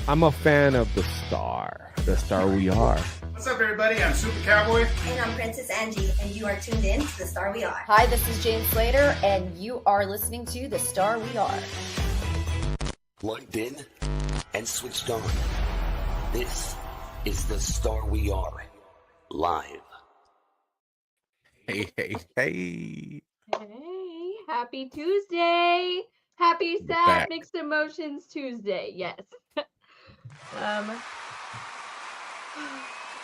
I'm a fan of the star we are. What's up, everybody? I'm Super Cowboy. And I'm Princess Angie, and you are tuned in to The Star We Are. Hi, this is Jane Slater, and you are listening to The Star We Are. Plugged in and switched on. This is The Star We Are, live. Hey. Hey, happy Tuesday. Happy, sad, mixed emotions Tuesday. Yes. I'm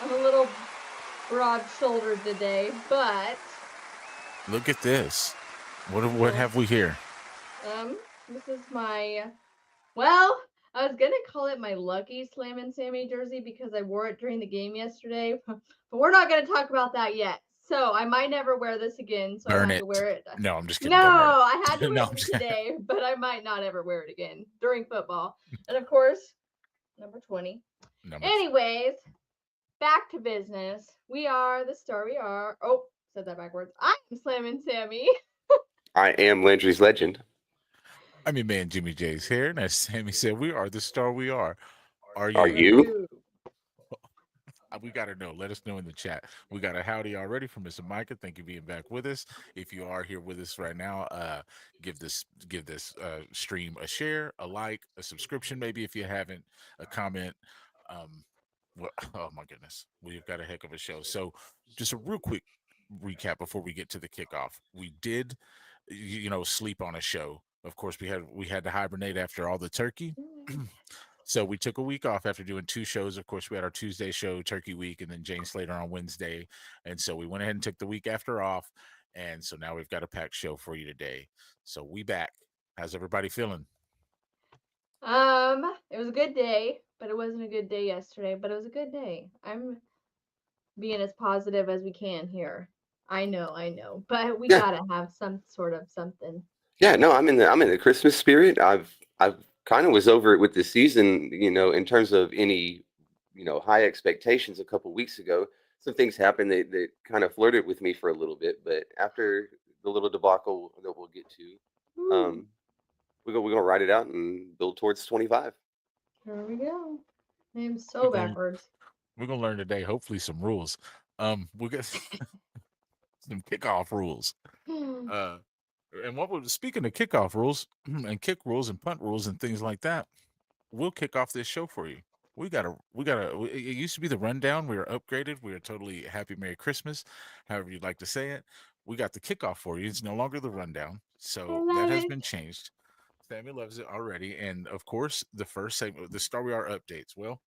a little broad-shouldered today, but look at this. What have we here? This is my, well, I was gonna call it my lucky Slammin' Sammy jersey because I wore it during the game yesterday, but we're not gonna talk about that yet. So I might never wear this again. So Burn I have it. to wear it. No, I'm just kidding. No, I had to wear No, it today, but I might not ever wear it again during football. And of course, number 20. Anyways, back to business. We are the Star We Are. Oh, said that backwards. I'm Slammin' Sammy. I am Landry's legend. I'm your man Jimmy J's here, and as Sammy said, we are the Star We Are. Are you? We got to know. Let us know in the chat. We got a howdy already from Mr. Micah. Thank you for being back with us. If you are here with us right now, give this stream a share, a like, a subscription, maybe if you haven't, a comment. Oh my goodness, we've got a heck of a show. So, just a real quick recap before we get to the kickoff. We did, sleep on a show. Of course, we had to hibernate after all the turkey. So we took a week off after doing 2 shows. Of course, we had our Tuesday show, Turkey Week, and then Jane Slater on Wednesday. And so we went ahead and took the week after off. And so now we've got a packed show for you today. So we back. How's everybody feeling? It was a good day, but it wasn't a good day yesterday, but it was a good day. I'm being as positive as we can here. I know, but we gotta have some sort of something. Yeah, no, I'm in the Christmas spirit. I've kind of was over it with the season, in terms of any, high expectations a couple weeks ago. Some things happened that kind of flirted with me for a little bit, but after the little debacle that we'll get to, we're gonna ride it out and build towards 25. Here we go. I'm so backwards. We're gonna learn today, hopefully, some rules. We'll get some kickoff rules. And speaking of kickoff rules and kick rules and punt rules and things like that, we'll kick off this show for you. It used to be the rundown. We are upgraded. We are totally happy Merry Christmas, however you'd like to say it. We got the kickoff for you. It's no longer the rundown. So that has been changed. Sammy loves it already. And of course, the first segment, the Star We Are updates. Well,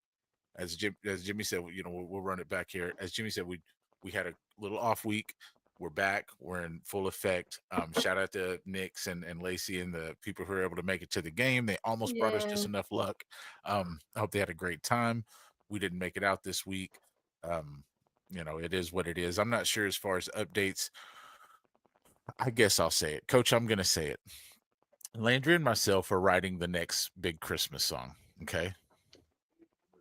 as Jimmy said, we'll run it back here. As Jimmy said, we had a little off week. We're back. We're in full effect. Shout out to Nix and Lacey and the people who were able to make it to the game. They almost brought us just enough luck. I hope they had a great time. We didn't make it out this week. It is what it is. I'm not sure as far as updates. I guess I'll say it. Coach, I'm going to say it. Landry and myself are writing the next big Christmas song. Okay?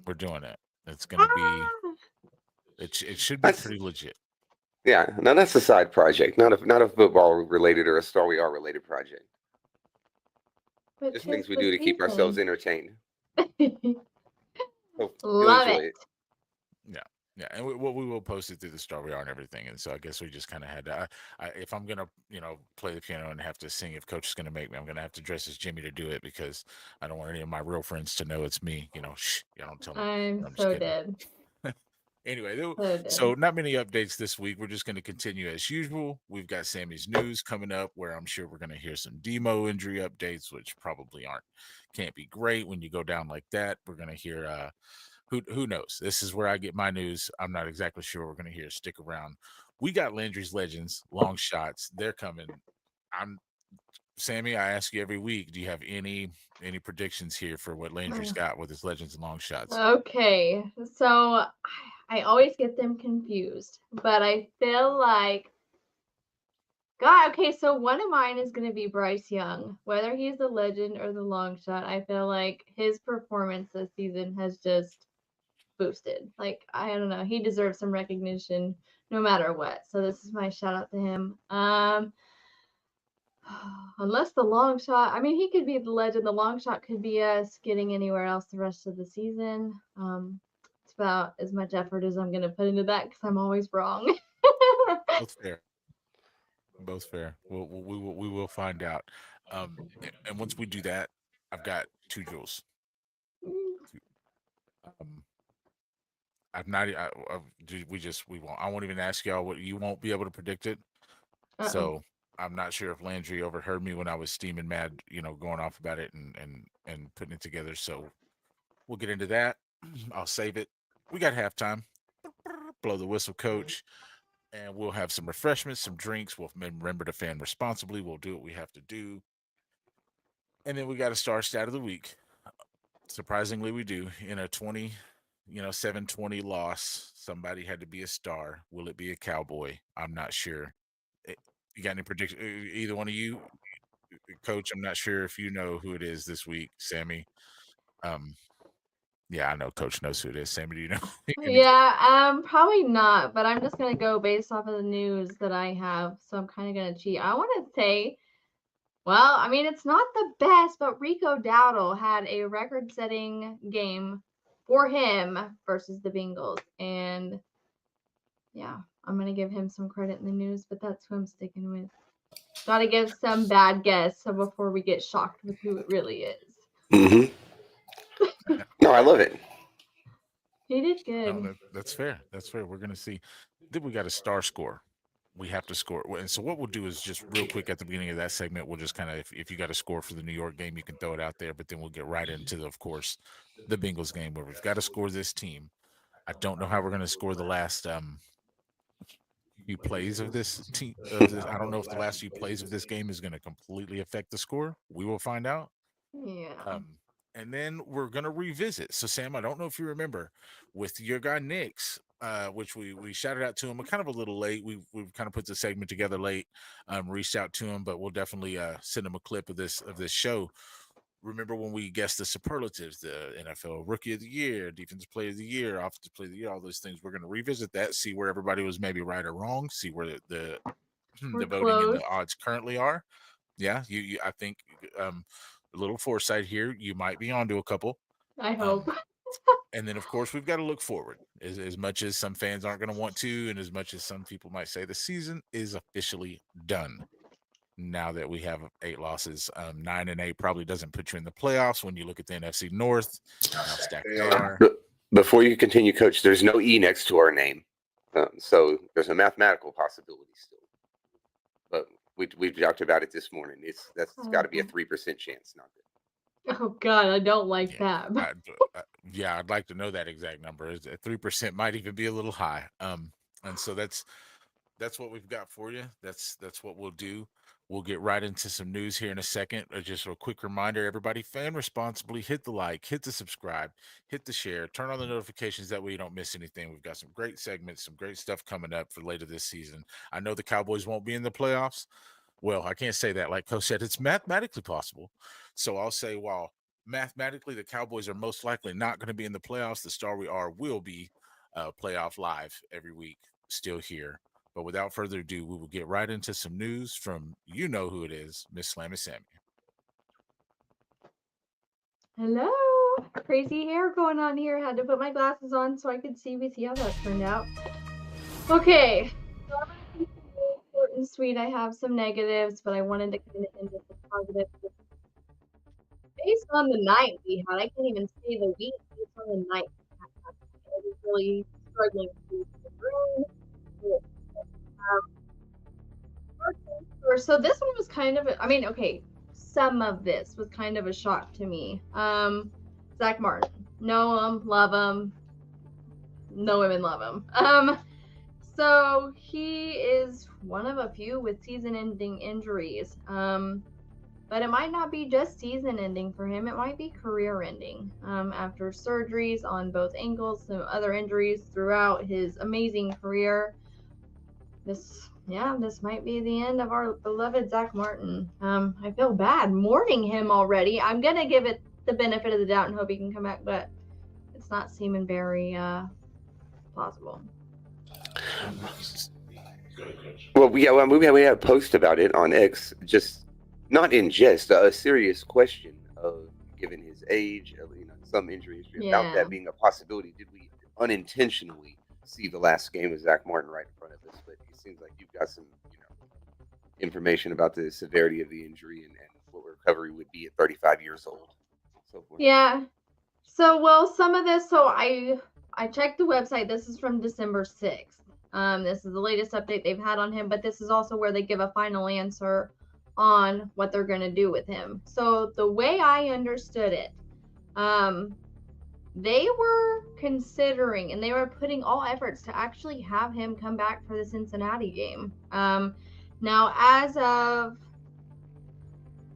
We're doing it. It's going to be, it should be pretty legit. Yeah, now that's a side project, not a football related or a Star We Are related project. Just things we do to keep ourselves entertained. Love it. Yeah, and we will post it through the Star We Are and everything. And so I guess we just kind of had to. If I'm gonna, play the piano and have to sing, if Coach is gonna make me, I'm gonna have to dress as Jimmy to do it because I don't want any of my real friends to know it's me. Shh, don't tell me. I'm so dead. Anyway, so not many updates this week. We're just going to continue as usual. We've got Sammy's news coming up where I'm sure we're going to hear some Demo injury updates, which probably can't be great when you go down like that. We're going to hear, who knows? This is where I get my news. I'm not exactly sure what we're going to hear. Stick around. We got Landry's Legends, long shots. They're coming. Sammy, I ask you every week, do you have any predictions here for what Landry's got with his Legends and long shots? Okay, so I always get them confused, but I feel like, God, okay, so one of mine is going to be Bryce Young. Whether he's the legend or the long shot, I feel like his performance this season has just boosted. Like, I don't know, he deserves some recognition no matter what. So this is my shout out to him. Unless the long shot, I mean, he could be the legend. The long shot could be us getting anywhere else the rest of the season. It's about as much effort as I'm going to put into that because I'm always wrong. Both fair. Both fair. We will find out. And once we do that, I've got two jewels. I've not. We won't. I won't even ask y'all what you won't be able to predict it. Uh-oh. So I'm not sure if Landry overheard me when I was steaming mad, going off about it and putting it together. So we'll get into that. I'll save it. We got halftime. Blow the whistle, coach. And we'll have some refreshments, some drinks. We'll remember to fan responsibly. We'll do what we have to do. And then we got a star stat of the week. Surprisingly, we do. In a 7-20 loss, somebody had to be a star. Will it be a Cowboy? I'm not sure. You got any prediction? Either one of you, Coach? I'm not sure if you know who it is this week, Sammy. Yeah, I know Coach knows who it is. Sammy, do you know? Yeah, probably not, but I'm just gonna go based off of the news that I have. So I'm kind of gonna cheat. I want to say, well, I mean, it's not the best, but Rico Dowdle had a record-setting game for him versus the Bengals, and yeah, I'm gonna give him some credit in the news, but that's who I'm sticking with. Gotta give some bad guess so before we get shocked with who it really is. Mm-hmm. No, I love it. He did good. No, that's fair. That's fair. We're gonna see. Then we got a star score. We have to score. And so what we'll do is just real quick at the beginning of that segment, we'll just kind of, if you got a score for the New York game, you can throw it out there. But then we'll get right into, of course, the Bengals game where we've got to score this team. I don't know how we're going to score the last few plays of this team. I don't know if the last few plays of this game is going to completely affect the score. We will find out. Yeah. And then we're going to revisit. So, Sam, I don't know if you remember with your guy Nick's, which we shouted out to him kind of a little late. We've kind of put the segment together late, reached out to him, but we'll definitely send him a clip of this show. Remember when we guessed the superlatives, the NFL Rookie of the Year, Defensive Player of the Year, Offensive Player of the Year, all those things. We're going to revisit that, see where everybody was maybe right or wrong, see where the voting and the odds currently are. Yeah, you I think a little foresight here. You might be onto a couple. I hope. And then, of course, we've got to look forward. As much as some fans aren't going to want to, and as much as some people might say, the season is officially done. Now that we have 8 losses, 9-8 probably doesn't put you in the playoffs when you look at the NFC North, how stacked they are. Before you continue, Coach, there's no E next to our name. So there's a mathematical possibility still. But we talked about it this morning. That's got to be a 3% chance, not good. Oh God, I don't like that. I'd like to know that exact number. 3% might even be a little high. And so that's what we've got for you. That's what we'll do. We'll get right into some news here in a second. Just a quick reminder, everybody, fan responsibly, hit the like, hit the subscribe, hit the share, turn on the notifications. That way you don't miss anything. We've got some great segments, some great stuff coming up for later this season. I know the Cowboys won't be in the playoffs. Well, I can't say that. Like Coach said, it's mathematically possible. So I'll say, while mathematically the Cowboys are most likely not going to be in the playoffs, the Star We Are will be playoff live every week, still here. But without further ado, we will get right into some news from you know who it is, Miss Slammy Sammy. Hello. Crazy hair going on here. Had to put my glasses on so I could see how that turned out. Okay. So I'm going to keep it short and sweet. I have some negatives, but I wanted to kind of end with the positive. Based on the night we had, I can't even say the week. Based on the night we had, I was really struggling to read the room. So this one was kind of, some of this was kind of a shock to me. Zach Martin, know him, love him, know him and love him. So he is one of a few with season-ending injuries. But it might not be just season-ending for him. It might be career-ending. After surgeries on both ankles, some other injuries throughout his amazing career. This might be the end of our beloved Zach Martin. I feel bad mourning him already. I'm going to give it the benefit of the doubt and hope he can come back, but it's not seeming very plausible. Well, we had a post about it on X. Just not in jest, a serious question of, given his age, some injury history, about Yeah. that being a possibility. Did we unintentionally see the last game of Zach Martin right in front of us? But it seems like you've got some, information about the severity of the injury and what recovery would be at 35 years old. So forth. Yeah. So, well, some of this, so I checked the website. This is from December 6th. This is the latest update they've had on him, but this is also where they give a final answer on what they're going to do with him. So the way I understood it, they were considering and they were putting all efforts to actually have him come back for the Cincinnati game. Now, as of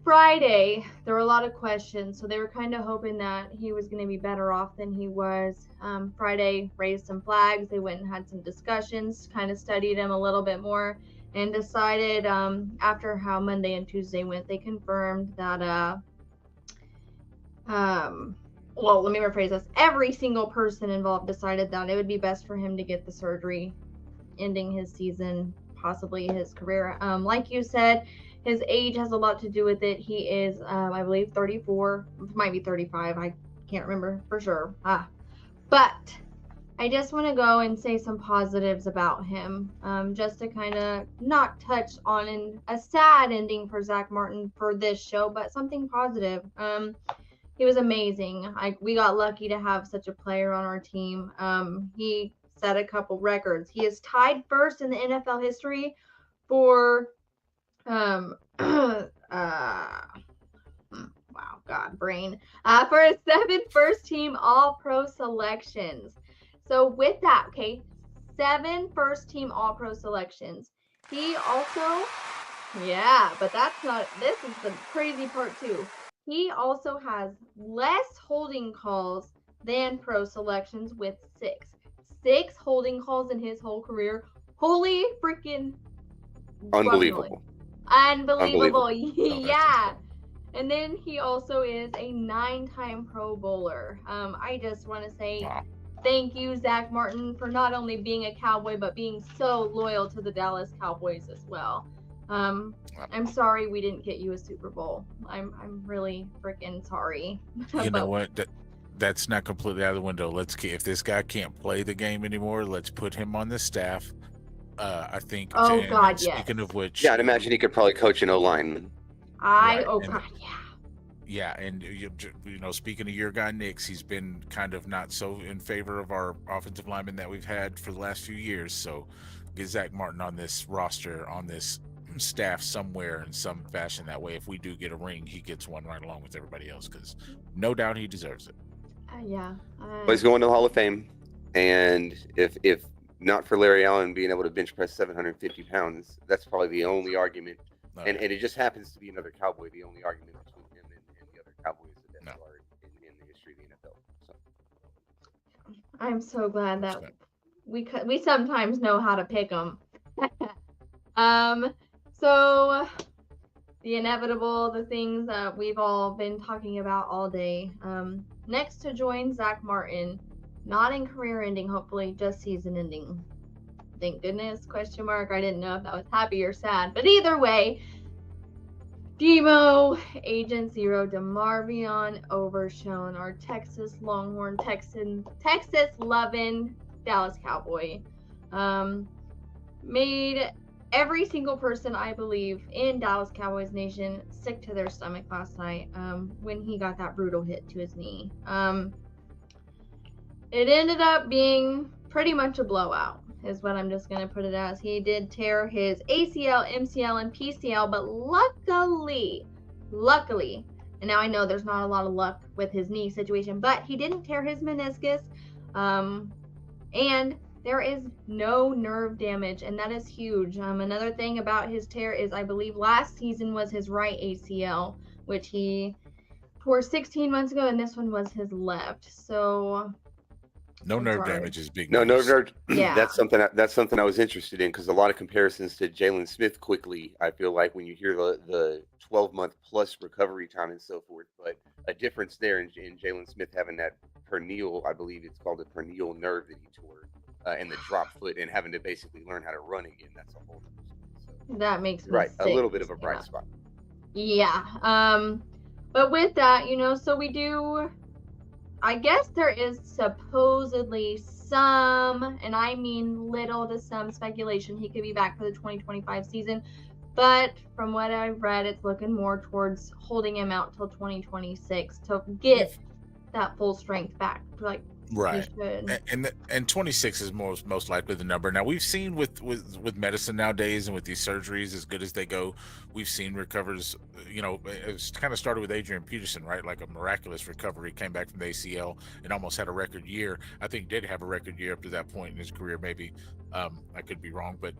Friday, there were a lot of questions, so they were kind of hoping that he was going to be better off than he was. Friday raised some flags. They went and had some discussions, kind of studied him a little bit more, and decided after how Monday and Tuesday went, they confirmed that well, let me rephrase this. Every single person involved decided that it would be best for him to get the surgery, ending his season, possibly his career. Like you said, his age has a lot to do with it. He is, I believe, 34, might be 35. I can't remember for sure. But I just want to go and say some positives about him, just to kind of not touch on a sad ending for Zach Martin for this show, but something positive. He was amazing. We got lucky to have such a player on our team. He set a couple records. He is tied first in the NFL history for wow, God, brain. For his 7 first-team All-Pro selections. So with that, okay, 7 first-team All-Pro selections. He also, yeah, but that's not, this is the crazy part too. He also has less holding calls than pro selections with 6. 6 holding calls in his whole career. Holy freaking Unbelievable. Unbelievable. Oh, Yeah. And then he also is a 9-time Pro Bowler. I just want to say wow. Thank you, Zach Martin, for not only being a Cowboy, but being so loyal to the Dallas Cowboys as well. I'm sorry we didn't get you a Super Bowl. I'm really freaking sorry. You know what? That's not completely out of the window. If this guy can't play the game anymore, let's put him on the staff. I think. Oh God, speaking yes. of which, Yeah, I'd imagine he could probably coach an O-line. God, yeah. Yeah, and speaking of your guy Nix, he's been kind of not so in favor of our offensive linemen that we've had for the last few years. So get Zach Martin on this roster, on this staff somewhere in some fashion. That way, if we do get a ring, he gets one right along with everybody else, because no doubt he deserves it. Yeah. Well, he's going to the Hall of Fame, and if not for Larry Allen being able to bench press 750 pounds, that's probably the only argument. And it just happens to be another Cowboy, the only argument between him and the other Cowboys that are in the history of the NFL. So. I'm so glad that we sometimes know how to pick them. So the inevitable, the things that we've all been talking about all day. Next to join Zach Martin, not in career ending, hopefully just season ending. Thank goodness, ? I didn't know if that was happy or sad, but either way, Demo, Agent Zero, DeMarvion Overshown, our Texas Longhorn, Texas loving Dallas Cowboy, made every single person, I believe, in Dallas Cowboys Nation sick to their stomach last night when he got that brutal hit to his knee. It ended up being pretty much a blowout, is what I'm just going to put it as. He did tear his ACL, MCL, and PCL, but luckily, and now I know there's not a lot of luck with his knee situation, but he didn't tear his meniscus, and there is no nerve damage, and that is huge. Another thing about his tear is I believe last season was his right ACL, which he tore 16 months ago, and this one was his left. So no nerve damage is big. No nerve. Yeah. That's something I was interested in, because a lot of comparisons to Jalen Smith quickly, I feel like, when you hear the 12-month plus recovery time and so forth, but a difference there in Jalen Smith having that peroneal, I believe it's called a peroneal nerve that he tore, and the drop foot, and having to basically learn how to run again. That's a whole other story. So, that makes me right, sick. a little bit of a bright spot. Yeah. But with that, so we do, I guess there is supposedly some, and I mean little to some speculation he could be back for the 2025 season. But from what I've read, it's looking more towards holding him out till 2026 to get that full strength back. Like, Right. he should. And 26 is most likely the number. Now we've seen with medicine nowadays and with these surgeries, as good as they go, we've seen recovers. It's kind of started with Adrian Peterson, right? Like a miraculous recovery, came back from the ACL and almost had a record year. I think did have a record year up to that point in his career. Maybe I could be wrong, but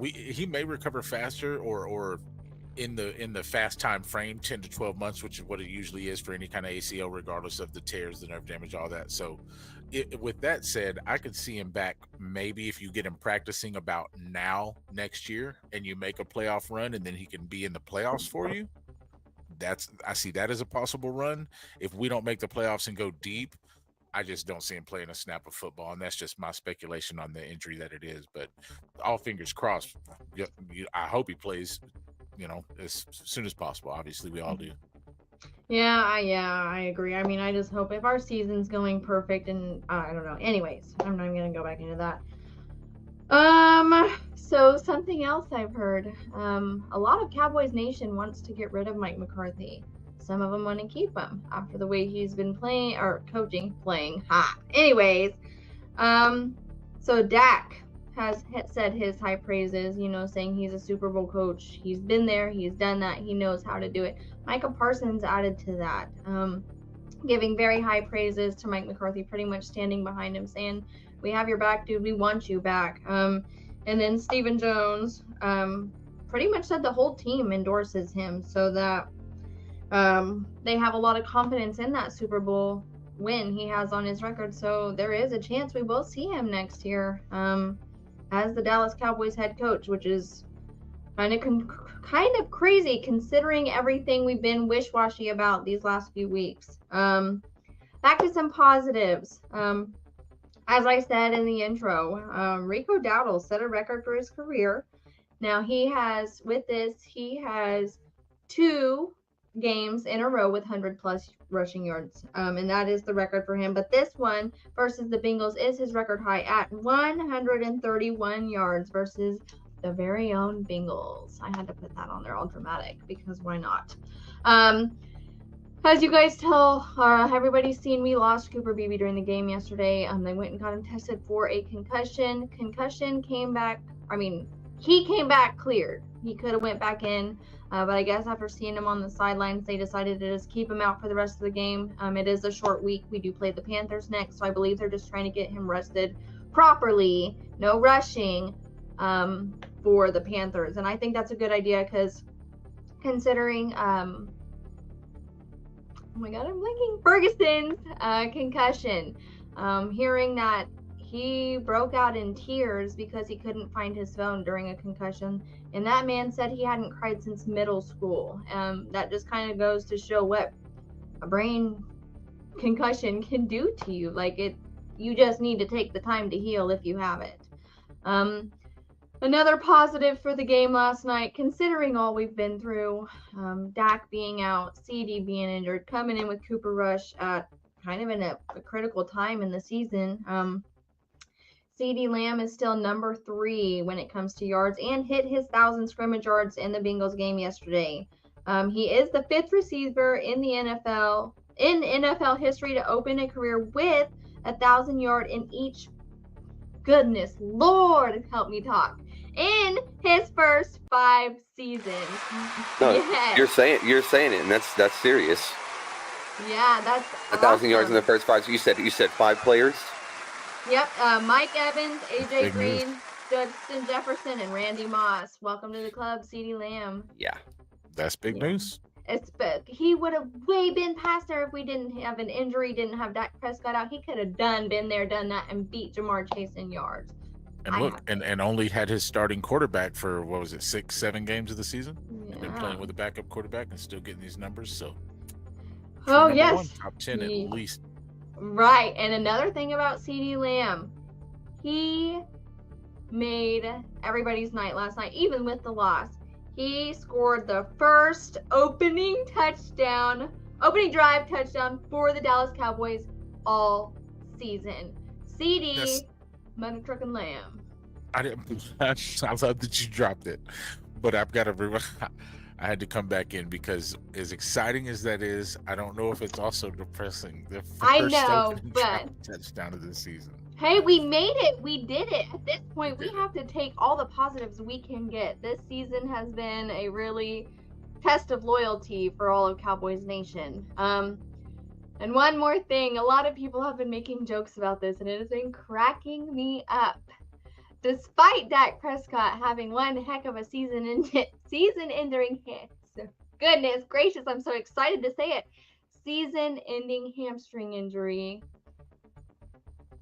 he may recover faster or in the fast time frame, 10 to 12 months, which is what it usually is for any kind of ACL, regardless of the tears, the nerve damage, all that. So with that said, I could see him back maybe if you get him practicing about now next year and you make a playoff run and then he can be in the playoffs for you. I see that as a possible run. If we don't make the playoffs and go deep, I just don't see him playing a snap of football, and that's just my speculation on the injury that it is. But all fingers crossed. I hope he plays, as soon as possible. Obviously, we all do. Yeah, I agree. I mean, I just hope if our season's going perfect, and I don't know. Anyways, I'm not even gonna go back into that. So something else I've heard. A lot of Cowboys Nation wants to get rid of Mike McCarthy. Some of them want to keep him after the way he's been playing. Anyways, so Dak has said his high praises, saying he's a Super Bowl coach. He's been there. He's done that. He knows how to do it. Micah Parsons added to that, giving very high praises to Mike McCarthy, pretty much standing behind him, saying, we have your back, dude. We want you back. And then Stephen Jones pretty much said the whole team endorses him, so that they have a lot of confidence in that Super Bowl win he has on his record. So there is a chance we will see him next year as the Dallas Cowboys head coach, which is kind of crazy considering everything we've been wish-washy about these last few weeks. Back to some positives. As I said in the intro, Rico Dowdle set a record for his career. Now he has 2 games in a row with 100+ rushing yards, and that is the record for him. But this one versus the Bengals is his record high at 131 yards versus the very own Bengals. I had to put that on there all dramatic because why not? As you guys tell, everybody's seen we lost Cooper Beebe during the game yesterday. They went and got him tested for a concussion. Concussion came back. He came back cleared. He could have went back in, but I guess after seeing him on the sidelines, they decided to just keep him out for the rest of the game. It is a short week. We do play the Panthers next, so I believe they're just trying to get him rested properly. No rushing for the Panthers, and I think that's a good idea because considering oh my God, I'm blanking. Ferguson's concussion. Hearing that he broke out in tears because he couldn't find his phone during a concussion. And that man said he hadn't cried since middle school. That just kind of goes to show what a brain concussion can do to you. You just need to take the time to heal if you have it. Another positive for the game last night, considering all we've been through, Dak being out, CD being injured, coming in with Cooper Rush at kind of in a critical time in the season. CD Lamb is still number 3 when it comes to yards and hit his 1,000 scrimmage yards in the Bengals game yesterday. He is the 5th receiver in the NFL history to open a career with 1,000 yard in each. Goodness Lord, help me talk. In his first 5 seasons. No, yes. you're saying it, and that's serious. Yeah, that's 1,000 yards in the first 5. So you said 5 players. Yep, Mike Evans, AJ Green, Justin Jefferson, and Randy Moss. Welcome to the club, CD Lamb. Yeah, that's big news. It's big. He would have way been past there if we didn't have an injury, didn't have Dak Prescott out. He could have been there, done that, and beat Jamar Chase in yards. And look, and only had his starting quarterback for, 6-7 games of the season? Yeah. Been playing with a backup quarterback and still getting these numbers, so. Oh, yes. 1, top 10 at least. Right, and another thing about CD Lamb, he made everybody's night last night, even with the loss. He scored the first opening drive touchdown for the Dallas Cowboys all season. CD, Mother Truckin' Lamb. I didn't. I love that you dropped it, but I've got to. I had to come back in because, as exciting as that is, I don't know if it's also depressing. The first opening drive touchdown of the season. Hey, we made it. We did it. At this point, we have to take all the positives we can get. This season has been a really test of loyalty for all of Cowboys Nation. And one more thing, a lot of people have been making jokes about this, and it has been cracking me up. Despite Dak Prescott having one heck of a season-ending goodness gracious, I'm so excited to say it, season-ending hamstring injury,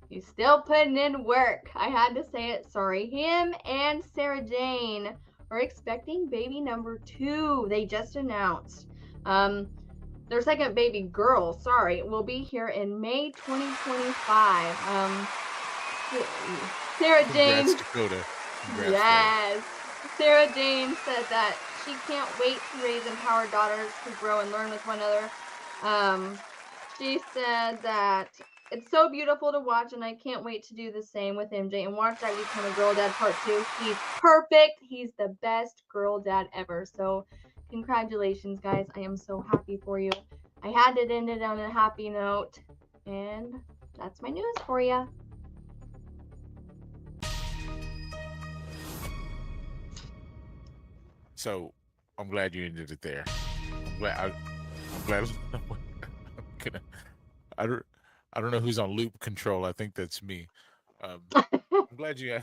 he's still putting in work. I had to say it, sorry. Him and Sarah Jane are expecting baby number 2. They just announced. Their second baby girl, will be here in May 2025. Sarah Jane. Congrats, Dakota. Congrats, yes. Sarah Jane said that she can't wait to raise empowered daughters who grow and learn with one another. She said that it's so beautiful to watch, and I can't wait to do the same with MJ and watch that become a girl dad part 2. He's perfect. He's the best girl dad ever. So congratulations, guys. I am so happy for you. I had to end it on a happy note, and that's my news for you. So I'm glad you ended it there. I'm glad. I don't know who's on loop control. I think that's me. I'm glad you.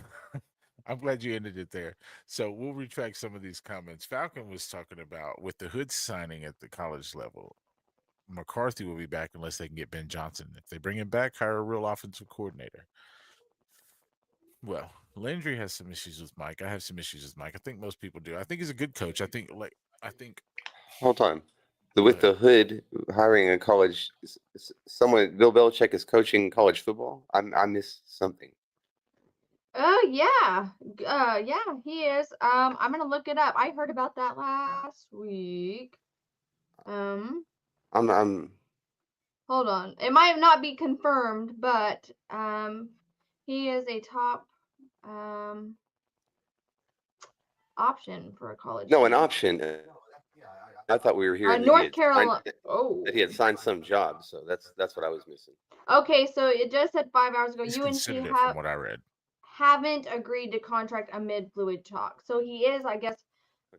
I'm glad you ended it there. So we'll retract some of these comments. Falcon was talking about with the Hood signing at the college level, McCarthy will be back unless they can get Ben Johnson. If they bring him back, hire a real offensive coordinator. Well, Landry has some issues with Mike. I have some issues with Mike. I think most people do. I think he's a good coach. I think. Hold on. With the Hood hiring a college, someone Bill Belichick is coaching college football. I missed something. Yeah, he is. I'm gonna look it up. I heard about that last week. I'm Hold on. It might not be confirmed, but he is a top option for a college. No, an option. I thought we were hearing North Carolina. That he had signed some job, so that's what I was missing. Okay, so it just said 5 hours ago. He's UNC from what I read, haven't agreed to contract amid fluid talk. So he is, I guess,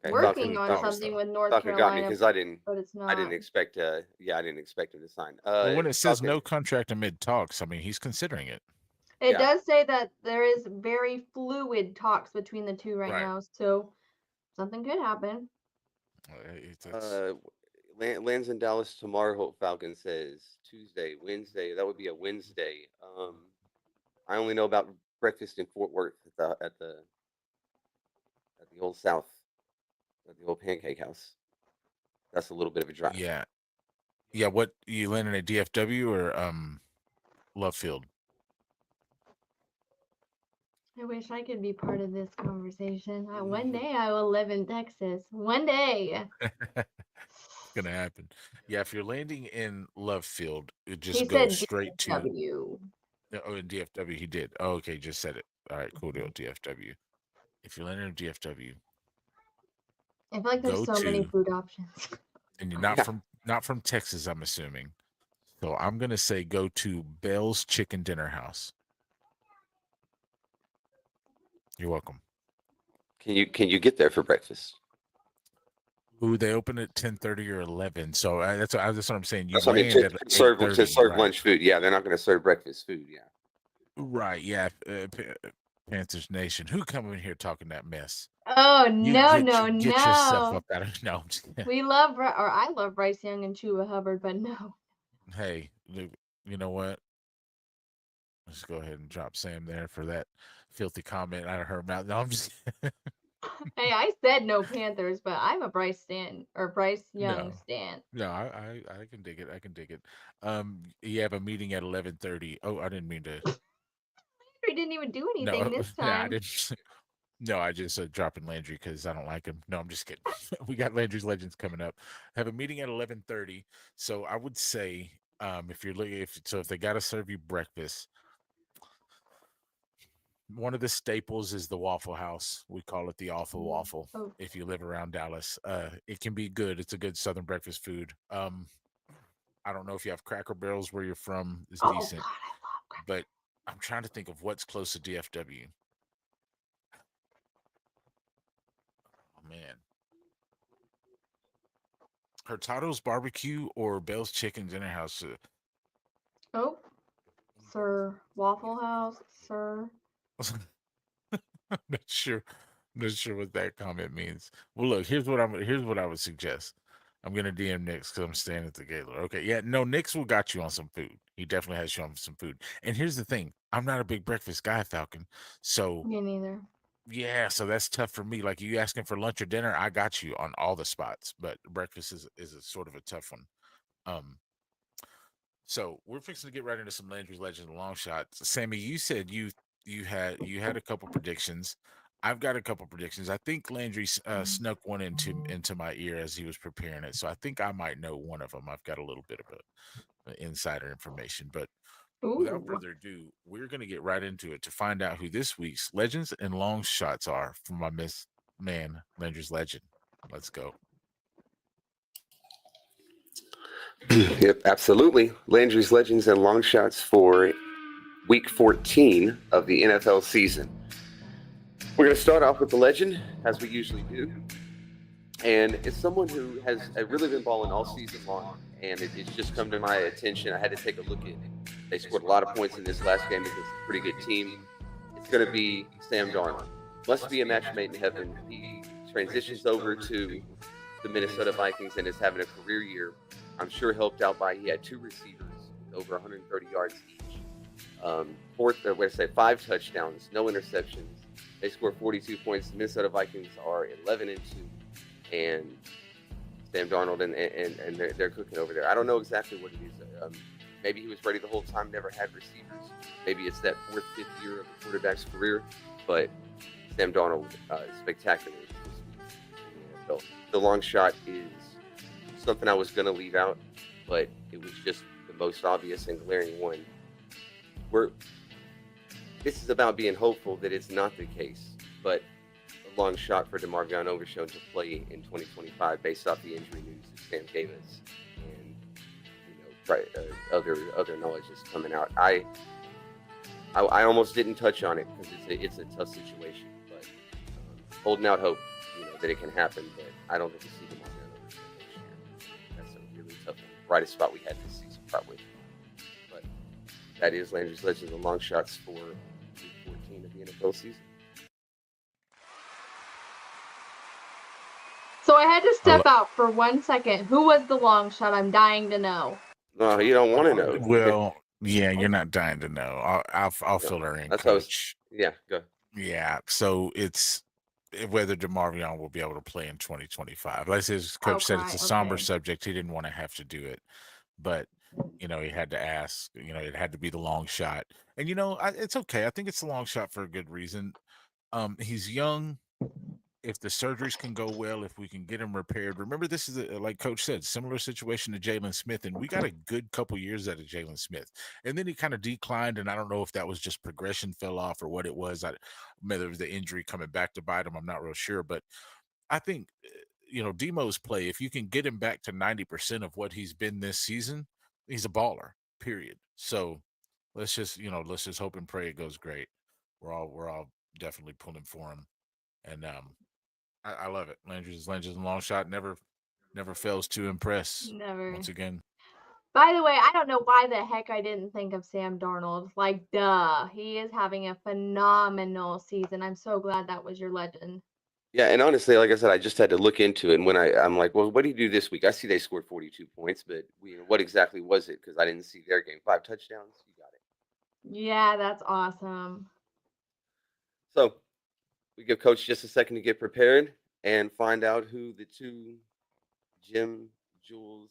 working on something with North Carolina. Because I didn't. But it's not. I didn't expect. I didn't expect him to sign. Well, when it says no contract amid talks, I mean he's considering it. It does say that there is very fluid talks between the two right now, so something could happen. Lands in Dallas tomorrow. Hope Falcon says Tuesday, Wednesday. That would be a Wednesday. I only know about breakfast in Fort Worth at the Old South, at the old Pancake House. That's a little bit of a drive. Yeah. What you landing at DFW or Love Field? I wish I could be part of this conversation. One day I will live in Texas. One day. It's gonna happen. Yeah, if you're landing in Love Field, it just He goes said straight DFW. Oh, in DFW he did. Oh, okay, just said it. All right, cool deal. DFW. If you're landing in DFW, I feel like there's so many food options. And you're not from Texas, I'm assuming. So I'm gonna say go to Bell's Chicken Dinner House. You're welcome. Can you get there for breakfast? Ooh, they open at 10:30 or 11. So that's what I'm saying. You to serve lunch food. Yeah, they're not going to serve breakfast food. Yeah. Right. Yeah. Panthers Nation. Who come in here talking that mess? Oh no. Get yourself up out of no. I love Bryce Young and Chuba Hubbard, but no. Hey, you know what? Let's go ahead and drop Sam there for that filthy comment out of her mouth. No, I'm just. Hey, I said no Panthers, but I'm a Bryce Young stan. No, I can dig it. I can dig it. You have a meeting at 11:30. Oh, I didn't mean to. He didn't even do anything this time. I didn't. No, I just dropping Landry because I don't like him. No, I'm just kidding. We got Landry's Legends coming up. Have a meeting at 11:30. So I would say, if you're looking, if they got to serve you breakfast, one of the staples is the Waffle House. We call it the Awful Waffle. Oh, If you live around Dallas, it can be good. It's a good Southern breakfast food. I don't know if you have Cracker Barrels where you're from. It's oh decent, God, I love crackers. but I'm trying to think of what's close to DFW. Oh man, Hurtado's Barbecue or Bell's Chicken Dinner House. Oh, sir, Waffle House, sir. I'm not sure what that comment means. Well, look, here's what I would suggest. I'm gonna DM Nix because I'm staying at the Gaylord. Okay, yeah, no, Nix will got you on some food. He definitely has you on some food. And here's the thing: I'm not a big breakfast guy, Falcon. So Me neither. yeah, so that's tough for me. Like you asking for lunch or dinner, I got you on all the spots, but breakfast is a sort of a tough one. Um, so we're fixing to get right into some Landry's Legend long shots. Sammy, you said you had a couple predictions. I've got a couple predictions. I think Landry snuck one into my ear as he was preparing it, so I think I might know one of them. I've got a little bit of insider information, but without Ooh. further ado, we're going to get right into it to find out who this week's legends and long shots are from my man Landry's Legend. Let's go. Yep, absolutely. Landry's Legends and Long Shots for Week 14 of the NFL season. We're going to start off with the legend, as we usually do. And it's someone who has really been balling all season long, and it's just come to my attention. I had to take a look at it. They scored a lot of points in this last game against a pretty good team. It's going to be Sam Darnold. Must be a match made in heaven. He transitions over to the Minnesota Vikings and is having a career year. I'm sure helped out by he had 2 receivers with over 130 yards each. 5 touchdowns, no interceptions. They scored 42 points. The Minnesota Vikings are 11-2, and Sam Darnold and they're cooking over there. I don't know exactly what it is. Maybe he was ready the whole time, never had receivers. Maybe it's that 4th, 5th year of the quarterback's career. But Sam Darnold is spectacular this week in the NFL. The long shot is something I was going to leave out, but it was just the most obvious and glaring one. This is about being hopeful that it's not the case, but a long shot for DeMarvion Overshown to play in 2025 based off the injury news that Sam gave us, and other knowledge is coming out. I almost didn't touch on it because it's a tough situation, but holding out hope, that it can happen. But I don't think we see DeMarvion Overshown next year. That's a really tough one. Brightest spot we had this season, probably. But that is Landry's Legends and long shots for Week 14 of the NFL season. So I had to step out for 1 second. Who was the long shot? I'm dying to know. No, you don't want to know. Well, yeah, you're not dying to know. I'll fill her in, That's Coach. Yeah, go. Yeah, so it's whether DeMarvion will be able to play in 2025. Like his coach said, it's a somber Okay. subject. He didn't want to have to do it, but he had to ask. It had to be the long shot, and it's okay. I think it's a long shot for a good reason. He's young. If the surgeries can go well, if we can get him repaired. Remember, this is like Coach said, similar situation to Jalen Smith, and we got a good couple years out of Jalen Smith, and then he kind of declined, and I don't know if that was just progression fell off or what it was. Whether it was the injury coming back to bite him, I'm not real sure, but I think Demo's play. If you can get him back to 90% of what he's been this season, he's a baller. Period. So let's just hope and pray it goes great. We're all definitely pulling for him, and I love it. Landry's and long shot never fails to impress. Never. Once again. By the way, I don't know why the heck I didn't think of Sam Darnold. Like, duh. He is having a phenomenal season. I'm so glad that was your legend. Yeah, and honestly, like I said, I just had to look into it. And when I'm like, well, what do you do this week? I see they scored 42 points, but what exactly was it? Because I didn't see their game. 5 touchdowns. You got it. Yeah, that's awesome. So we give Coach just a second to get prepared and find out who the 2 Jim Jules.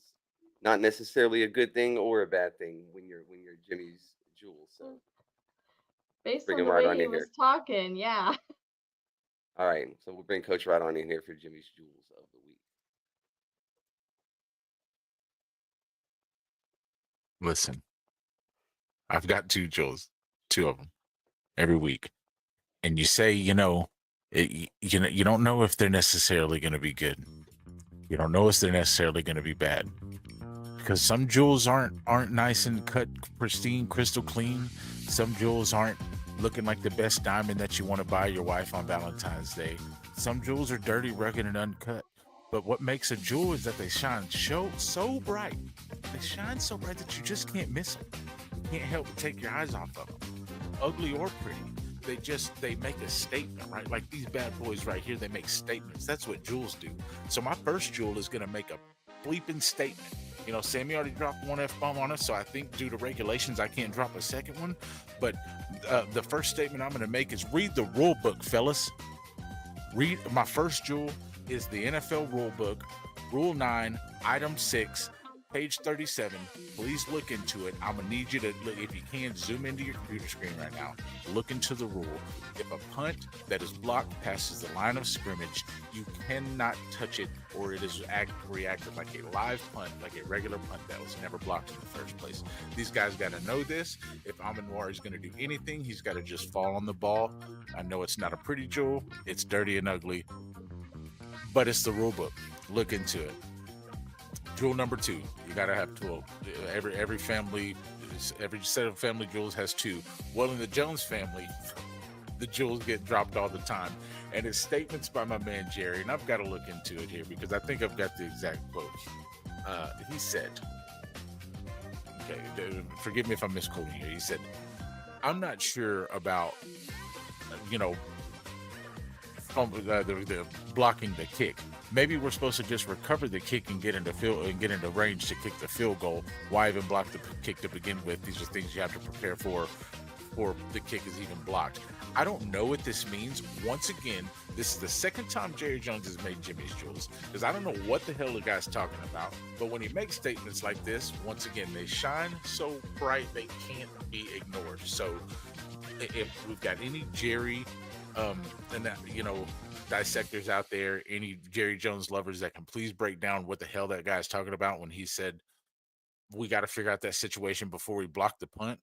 Not necessarily a good thing or a bad thing when you're Jimmy's Jules. So based bring on him the right way on he in was here. talking, yeah. All right, so we'll bring Coach right on in here for Jimmy's Jewels of the week. Listen, I've got two jewels, two of them every week. And you say, you know, you don't know if they're necessarily going to be good. You don't know if they're necessarily going to be bad, because some jewels aren't nice and cut, pristine, crystal clean. Some jewels aren't looking like the best diamond that you want to buy your wife on Valentine's Day. Some jewels are dirty, rugged, and uncut. But what makes a jewel is that they shine so bright. They shine so bright that you just can't miss them. You can't help but take your eyes off of them. Ugly or pretty, they make a statement, right? Like these bad boys right here, they make statements. That's what jewels do. So my first jewel is going to make a bleeping statement. You know, Sammy already dropped one F-bomb on us, so I think due to regulations, I can't drop a second one. But the first statement I'm going to make is read the rule book, fellas. Read my first jewel is the NFL rule book, Rule 9, Item 6, page 37. Please look into it. I'm gonna need you to, if you can, zoom into your computer screen right now. Look into the rule. If a punt that is blocked passes the line of scrimmage, you cannot touch it, or it is reacted like a live punt, like a regular punt that was never blocked in the first place. These guys got to know this. If Amenwar is going to do anything, he's got to just fall on the ball. I know it's not a pretty jewel. It's dirty and ugly, but it's the rule book. Look into it. Jewel number 2, you gotta have 12. Every family, every set of family jewels has 2. Well, in the Jones family, the jewels get dropped all the time. And it's statements by my man Jerry, and I've got to look into it here because I think I've got the exact quote. He said, okay, forgive me if I'm misquoting here. He said, I'm not sure about, the blocking the kick. Maybe we're supposed to just recover the kick and get into range to kick the field goal. Why even block the kick to begin with? These are things you have to prepare for the kick is even blocked. I don't know what this means. Once again, this is the second time Jerry Jones has made Jimmy's Jewels, because I don't know what the hell the guy's talking about. But when he makes statements like this, once again, they shine so bright they can't be ignored. So if we've got any Jerry dissectors out there, any Jerry Jones lovers that can please break down what the hell that guy's talking about when he said we got to figure out that situation before we block the punt.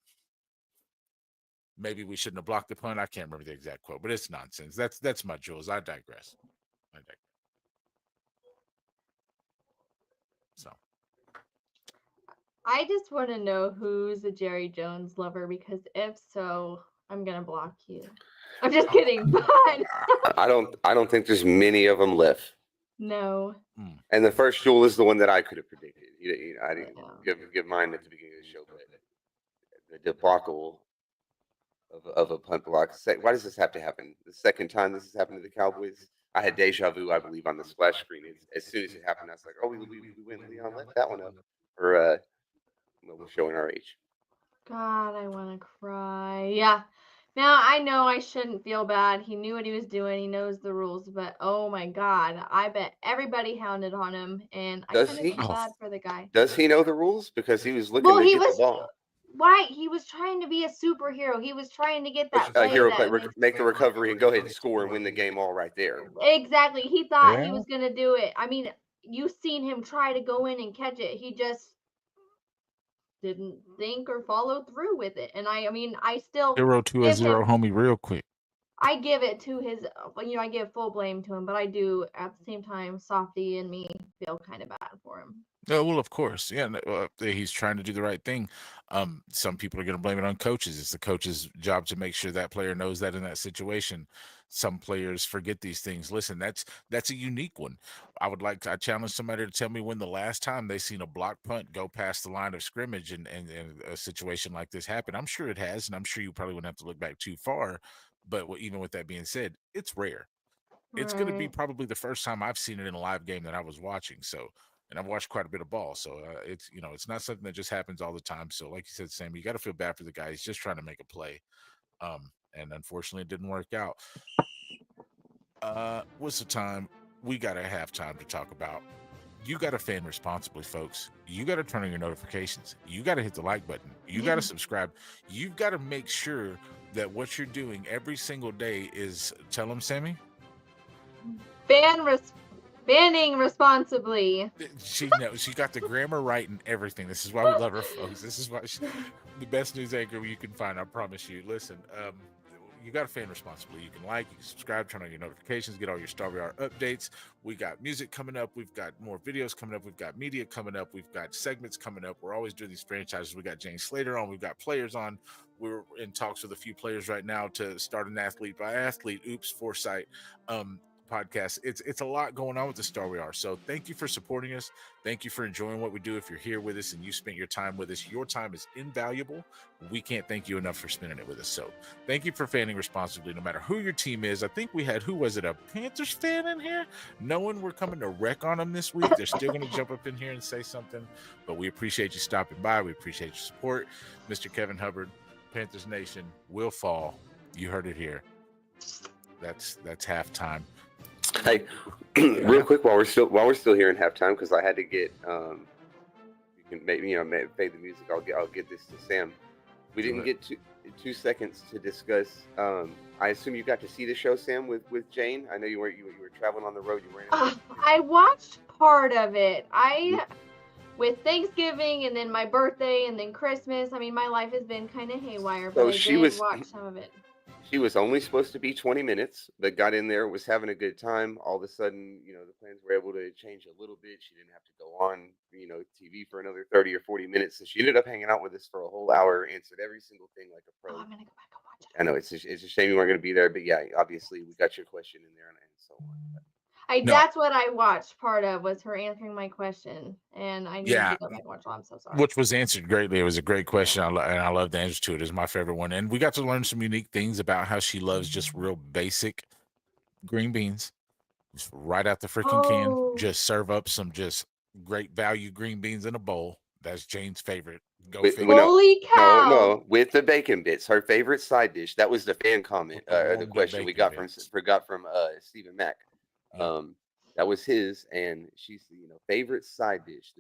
Maybe we shouldn't have blocked the punt. I can't remember the exact quote, but it's nonsense. That's my jewels. I digress. So I just want to know who's a Jerry Jones lover, because if so, I'm gonna block you. I'm just kidding, but I don't think there's many of them left. no. And the first jewel is the one that I could have predicted. I didn't give mine at the beginning of the show, but the debacle of a punt block. Why does this have to happen? The second time this has happened to the Cowboys, I had deja vu, I believe, on the splash screen. As soon as it happened, I was like, oh, we win. Leon left that one up. Or we're showing our age. God, I want to cry. Yeah. Now, I know I shouldn't feel bad. He knew what he was doing. He knows the rules. But, oh, my God. I bet everybody hounded on him. And I kind of feel bad for the guy. Does he know the rules? Because he was looking to get the ball. Right. He was trying to be a superhero. He was trying to get that play. Hero play, make the recovery and go ahead and score and win the game all right there. Exactly. He thought he was going to do it. I mean, you've seen him try to go in and catch it. He just didn't think or follow through with it. And I still 0-2-0, homie, real quick. I give it to his, I give full blame to him, but I do at the same time, Softy and me feel kind of bad for him. Well, of course, yeah. He's trying to do the right thing. Some people are going to blame it on coaches. It's the coach's job to make sure that player knows that in that situation. Some players forget these things. Listen, that's a unique one. I challenge somebody to tell me when the last time they seen a block punt go past the line of scrimmage and a situation like this happen. I'm sure it has, and I'm sure you probably wouldn't have to look back too far. But even with that being said, it's rare. It's going to be probably the first time I've seen it in a live game that I was watching. So. And I've watched quite a bit of ball, so it's not something that just happens all the time. So, like you said, Sam, you got to feel bad for the guy. He's just trying to make a play, and unfortunately, it didn't work out. What's the time? We got to have time to talk about. You got to fan responsibly, folks. You got to turn on your notifications. You got to hit the like button. You got to subscribe. You've got to make sure that what you're doing every single day is. Tell them, Sammy. Banning responsibly. She knows. She got the grammar right and everything. This is why we love her, folks. This is why the best news anchor you can find. I promise you. Listen, you got to fan responsibly. You can like, you can subscribe, turn on your notifications, get all your Star Wars updates. We got music coming up. We've got more videos coming up. We've got media coming up. We've got segments coming up. We're always doing these franchises. We got Jane Slater on. We've got players on. We're in talks with a few players right now to start an athlete by athlete. Oops, foresight. Podcast. It's a lot going on with the Star We Are. So thank you for supporting us. Thank you for enjoying what we do. If you're here with us and you spent your time with us, your time is invaluable. We can't thank you enough for spending it with us. So thank you for fanning responsibly, no matter who your team is. I think we had, who was it, a Panthers fan in here? Knowing we're coming to wreck on them this week, they're still going to jump up in here and say something. But we appreciate you stopping by. We appreciate your support. Mr. Kevin Hubbard, Panthers Nation will fall. You heard it here. That's halftime. Hey, real quick, while we're still here in halftime, because I had to get you can maybe fade the music. I'll get this to Sam. We didn't get 2 seconds to discuss. I assume you got to see the show, Sam, with Jane. I know you were traveling on the road. You were. I watched part of it. With Thanksgiving and then my birthday and then Christmas. I mean, my life has been kind of haywire, but I did watch some of it. She was only supposed to be 20 minutes, but got in there, was having a good time. All of a sudden, the plans were able to change a little bit. She didn't have to go on, TV for another 30 or 40 minutes. So she ended up hanging out with us for a whole hour, answered every single thing like a pro. Oh, I'm going to go back and watch it. I know it's a shame you weren't going to be there, but yeah, obviously we got your question in there and so on. That's what I watched part of, was her answering my question, and I need to go back and watch it. I'm so sorry. Which was answered greatly. It was a great question, and I love the answer to it. It's my favorite one, and we got to learn some unique things about how she loves just real basic green beans, just right out the freaking can. Just serve up some just great value green beans in a bowl. That's Jane's favorite. Holy cow! No, with the bacon bits, her favorite side dish. That was the fan comment, the question we got from Stephen Mack. That was his, and she's favorite side dish,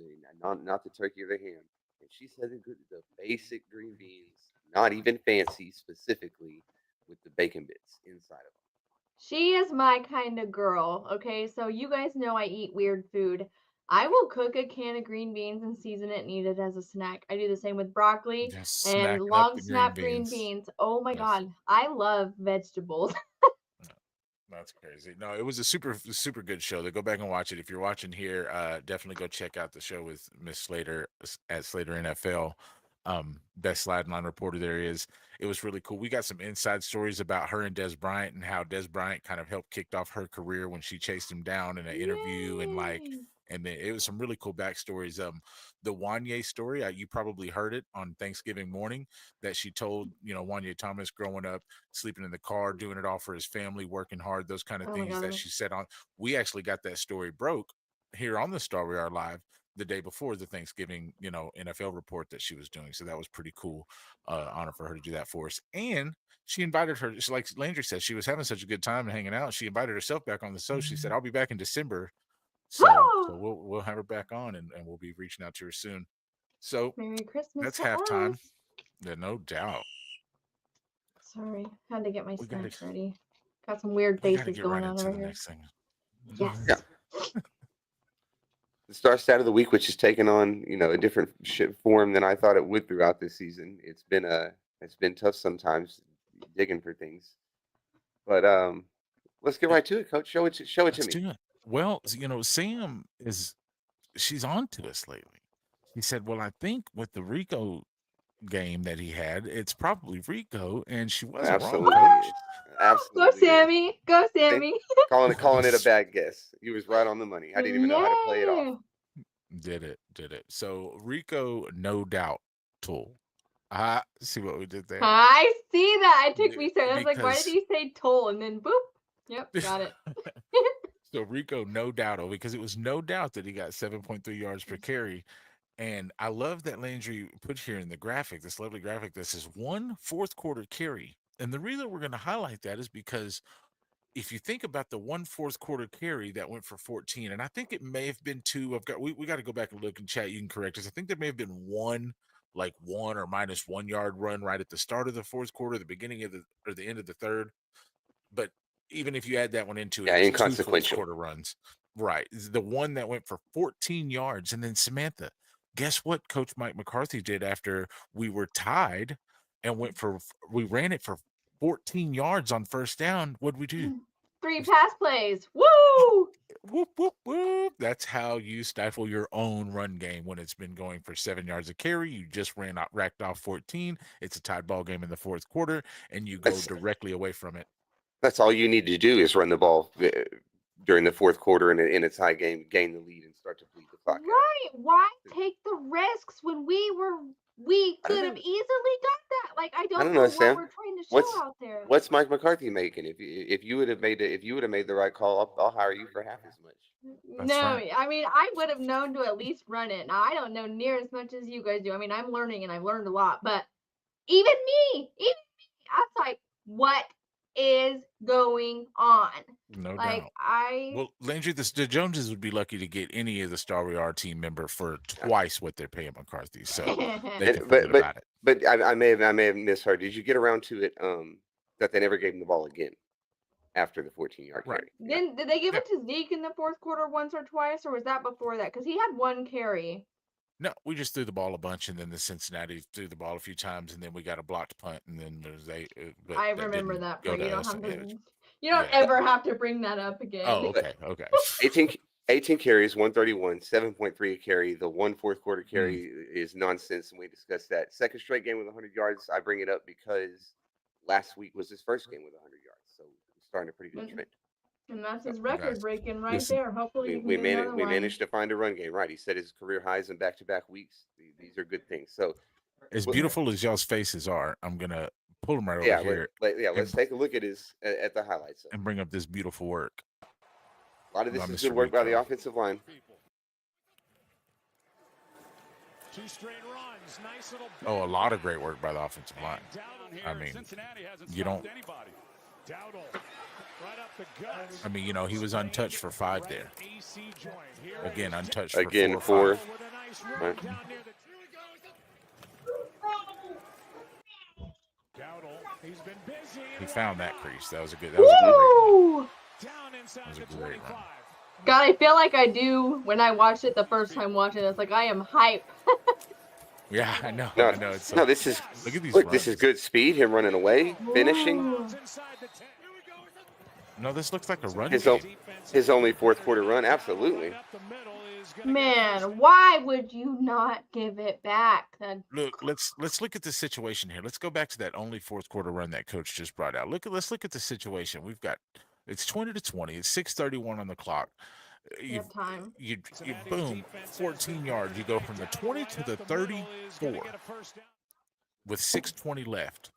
not the turkey or the ham. And she said the basic green beans, not even fancy, specifically with the bacon bits inside of them. She is my kind of girl. Okay, so you guys know I eat weird food. I will cook a can of green beans and season it and eat it as a snack. I do the same with broccoli and long snap green beans. Oh my God, I love vegetables. That's crazy. No, it was a super good show. Go back and watch it. If you're watching here, definitely go check out the show with Miss Slater at Slater NFL. Best sideline reporter there is. It was really cool. We got some inside stories about her and Des Bryant and how Des Bryant kind of helped kicked off her career when she chased him down in an interview, and then it was some really cool backstories. The Wanye story, you probably heard it on Thanksgiving morning, that she told, Wanye Thomas growing up, sleeping in the car, doing it all for his family, working hard, those kind of things that she said on. We actually got that story broke here on the Star We Are Live the day before the Thanksgiving, NFL report that she was doing. So that was pretty cool. Honor for her to do that for us. And she invited her, just like Landry said, she was having such a good time and hanging out. She invited herself back on the show. She said, I'll be back in December. So we'll have her back on, and we'll be reaching out to her soon. So Merry Christmas. That's halftime. Yeah, no doubt. Sorry, had to get my snacks ready. Got some weird faces going on over here. Next thing. Yes. Yeah. The Star Stat of the Week, which has taken on a different form than I thought it would throughout this season. It's been tough sometimes digging for things, but let's get right to it, Coach. Show it to me. Well, Sam she's on to us lately. He said, well, I think with the Rico game that he had, it's probably Rico, and she wasn't wrong. Absolutely. Go Sammy. Go Sammy. calling it a bad guess. He was right on the money. I didn't even know how to play it off. Did it. So Rico, no doubt, tool. See what we did there. I see that. It took me so. I was like, why did he say toll? And then boop. Yep, got it. So Rico, no doubt, because it was no doubt that he got 7.3 yards per carry. And I love that Landry put here in the graphic, this lovely graphic that says 1 fourth quarter carry. And the reason we're going to highlight that is because if you think about the 1 fourth quarter carry that went for 14, and I think it may have been 2. We got to go back and look and chat. You can correct us. I think there may have been 1 or minus 1 yard run right at the start of the fourth quarter, the beginning of the end of the third. But even if you add that one into it, Yeah, it's 2 inconsequential. fourth quarter runs. Right. The one that went for 14 yards. And then Samantha, guess what Coach Mike McCarthy did after we were tied and we ran it for 14 yards on first down. What'd we do? 3 pass plays. Woo! Whoop, whoop, whoop. That's how you stifle your own run game when it's been going for 7 yards a carry. You just racked off 14. It's a tied ball game in the fourth quarter, and you go directly away from it. That's all you need to do is run the ball during the fourth quarter in a tie game, gain the lead, and start to bleed the clock out. Right. Why take the risks when we could have easily got that? Like, I don't know what Sam. we're trying to show out there. What's Mike McCarthy making? If you would have made the right call, I'll hire you for half as much. That's No, right. I mean, I would have known to at least run it. Now, I don't know near as much as you guys do. I mean, I'm learning and I've learned a lot, but even me, I was like, what is going on? No Like, doubt. I Well, Landry, the Joneses would be lucky to get any of the Star We Are team member for twice what they're paying McCarthy. So they can forget about it. But I may have misheard. Did you get around to it that they never gave him the ball again after the 14-yard carry? Did they give it to Zeke in the fourth quarter once or twice, or was that before that? Because he had 1 carry. No, we just threw the ball a bunch, and then the Cincinnati threw the ball a few times, and then we got a blocked punt, and then there's I remember that. Go But you to don't us. have to. You don't ever have to bring that up again. Oh, okay. 18 carries, 131, 7.3 a carry. The 1 fourth quarter carry is nonsense, and we discussed that. Second straight game with 100 yards. I bring it up because last week was his first game with 100 yards, so we're starting a pretty good trend. And that's his record breaking right listen, there. Hopefully, we managed to find a run game. Right, he set his career highs in back-to-back weeks. These are good things. So, as beautiful as y'all's faces are, I'm gonna pull them right over here. Let's take a look at the highlights and bring up this beautiful work. A lot of this is good work by the offensive line. 2 straight runs. Nice little. Oh, a lot of great work by the offensive line. I mean, you don't. I mean, he was untouched for 5 there. Again, untouched for 4. Right. He found that crease. That was a good. Woo! That was a great run. God, I feel like I do when I watched it the first time watching it. It's like I am hype. Yeah, I know. No, I know. It's this is look at these. This is good speed. Him running away, finishing. No, this looks like a run. His only fourth quarter run. Absolutely. Man, why would you not give it back? Look, let's look at the situation here. Let's go back to that only fourth quarter run that coach just brought out. Let's look at the situation. We've got it's 20-20. It's 6:31 on the clock. You boom, 14 yards. You go from the 20 to the 34 with 6:20 left.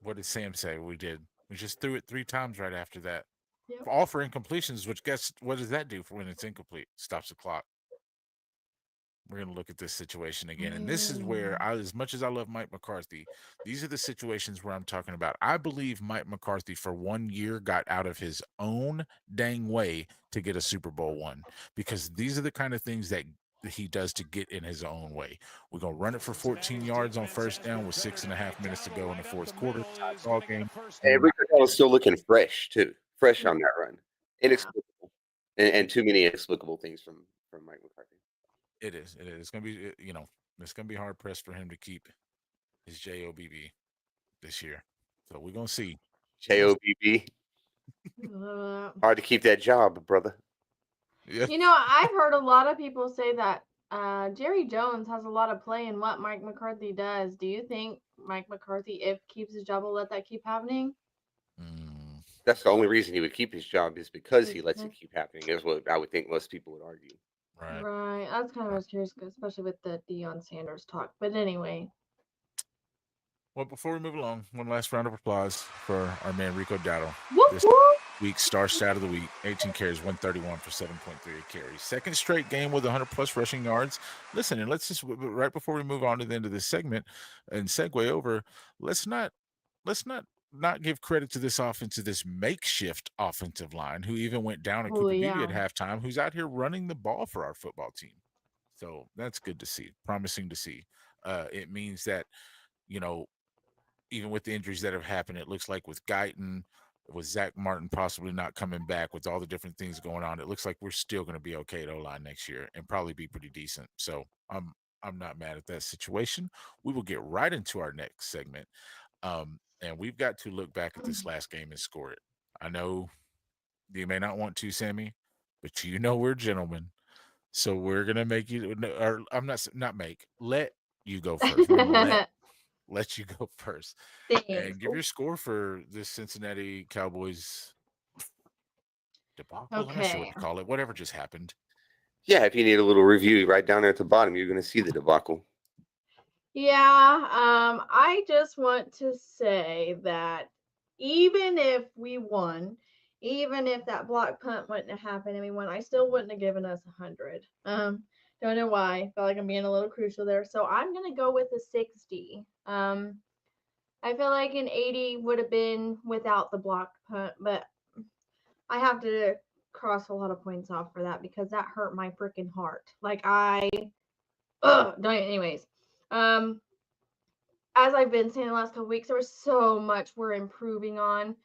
What did Sam say we did? We just threw it 3 times right after that. Yep. All for incompletions, which what does that do for when it's incomplete? Stops the clock. We're going to look at this situation again. And this is where, as much as I love Mike McCarthy, these are the situations where I'm talking about. I believe Mike McCarthy for 1 year got out of his own dang way to get a Super Bowl one, because these are the kind of things that he does to get in his own way. We're going to run it for 14 yards on first down with 6.5 minutes to go in the fourth quarter. Ball game. And Rico was still looking fresh, too. Fresh on that run. Inexplicable. And too many inexplicable things from Mike McCarthy. It is. It's going to be, it's going to be hard pressed for him to keep his JOBB this year. So we're going to see. JOBB. Hard to keep that job, brother. Yeah. I've heard a lot of people say that Jerry Jones has a lot of play in what Mike McCarthy does. Do you think Mike McCarthy, if keeps his job, will let that keep happening? That's the only reason he would keep his job, is because he lets it keep happening, is what I would think most people would argue. Right. That's kind of what I was curious, especially with the Deion Sanders talk. But anyway. Well, before we move along, one last round of applause for our man Rico Dowdle. This week's Star Stat of the Week, 18 carries, 131 for 7.3 carries. Second straight game with 100-plus rushing yards. Listen, and let's just, right before we move on to the end of this segment and segue over, let's not give credit to this makeshift offensive line, who even went down at Cooper Beebe at halftime, who's out here running the ball for our football team. So that's good to see, promising to see. It means that, even with the injuries that have happened, it looks like with Guyton, with Zach Martin possibly not coming back, with all the different things going on, it looks like we're still going to be okay at O-line next year and probably be pretty decent. So I'm not mad at that situation. We will get right into our next segment. And we've got to look back at this last game and score it. I know you may not want to, Sammy, but you know we're gentlemen. So we're gonna make you, or I'm not make, let you go first. We're gonna let you go first Thanks. and give your score for this Cincinnati Cowboys debacle. I'm not sure what Okay. to call it. Whatever just happened. Yeah, if you need a little review, right down there at the bottom, you're going to see the debacle. Yeah, I just want to say that even if we won, even if that block punt wouldn't have happened and we won, I still wouldn't have given us 100. Don't know why. Felt like I'm being a little crucial there. So I'm gonna go with a 60. I feel like an 80 would have been without the block punt, but I have to cross a lot of points off for that because that hurt my freaking heart. Like don't anyways. As I've been saying the last couple weeks, there was so much we're improving on,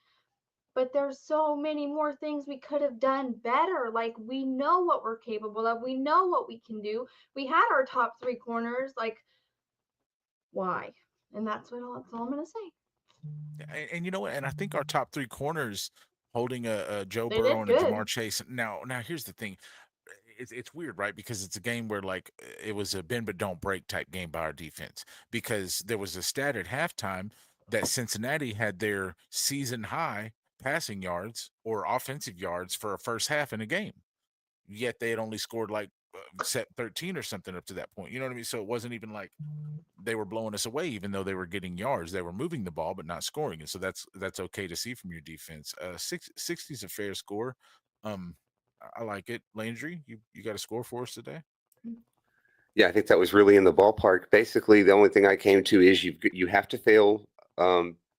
but there's so many more things we could have done better. Like, we know what we're capable of, we know what we can do. We had our top 3 corners. Like, why? And that's all I'm gonna say. And you know what? And I think our top 3 corners holding a Joe They Burrow did and a good. Jamar Chase. Now here's the thing. It's weird, right? Because it's a game where, like, it was a bend but don't break type game by our defense, because there was a stat at halftime that Cincinnati had their season high passing yards or offensive yards for a first half in a game, yet they had only scored like set 13 or something up to that point. You know what I mean? So it wasn't even like they were blowing us away, even though they were getting yards. They were moving the ball but not scoring, and so that's okay to see from your defense. 60 is a fair score. I like it. Landry, you got a score for us today? Yeah, I think that was really in the ballpark. Basically, the only thing I came to is you have to fail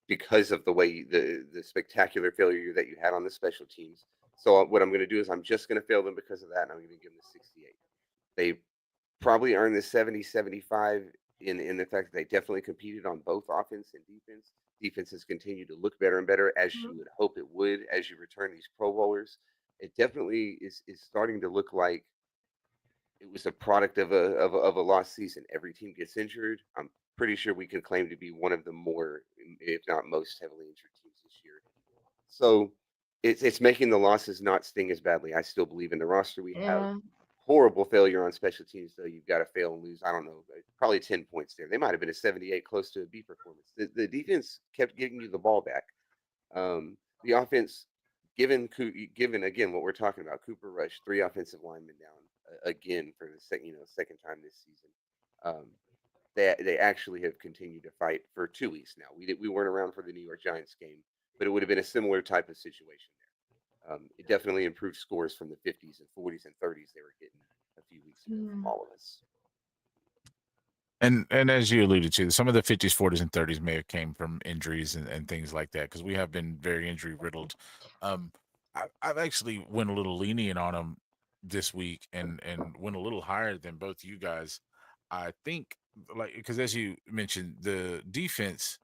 because of the way the spectacular failure that you had on the special teams. So what I'm going to do is I'm just going to fail them because of that, and I'm going to give them the 68. They probably earned the 70, 75 in the fact that they definitely competed on both offense and defense. Defenses continue to look better and better, as you would hope it would, as you return these Pro Bowlers. It definitely is starting to look like it was a product of a lost season. Every team gets injured. I'm pretty sure we can claim to be one of the more, if not most, heavily injured teams this year. So it's making the losses not sting as badly. I still believe in the roster we have. Yeah. Horrible failure on special teams, though. You've got to fail and lose. I don't know, probably 10 points there. They might have been a 78, close to a B performance. The defense kept giving you the ball back. The offense, given again what we're talking about, Cooper Rush, 3 offensive linemen down again for the second time this season. They actually have continued to fight for 2 weeks now. We weren't around for the New York Giants game, but it would have been a similar type of situation there. It definitely improved scores from the 50s and 40s and 30s they were getting a few weeks ago from all of us. And as you alluded to, some of the 50s, 40s, and 30s may have came from injuries and things like that, because we have been very injury riddled. I've actually went a little lenient on them this week and went a little higher than both you guys. I think, like, because as you mentioned, the defense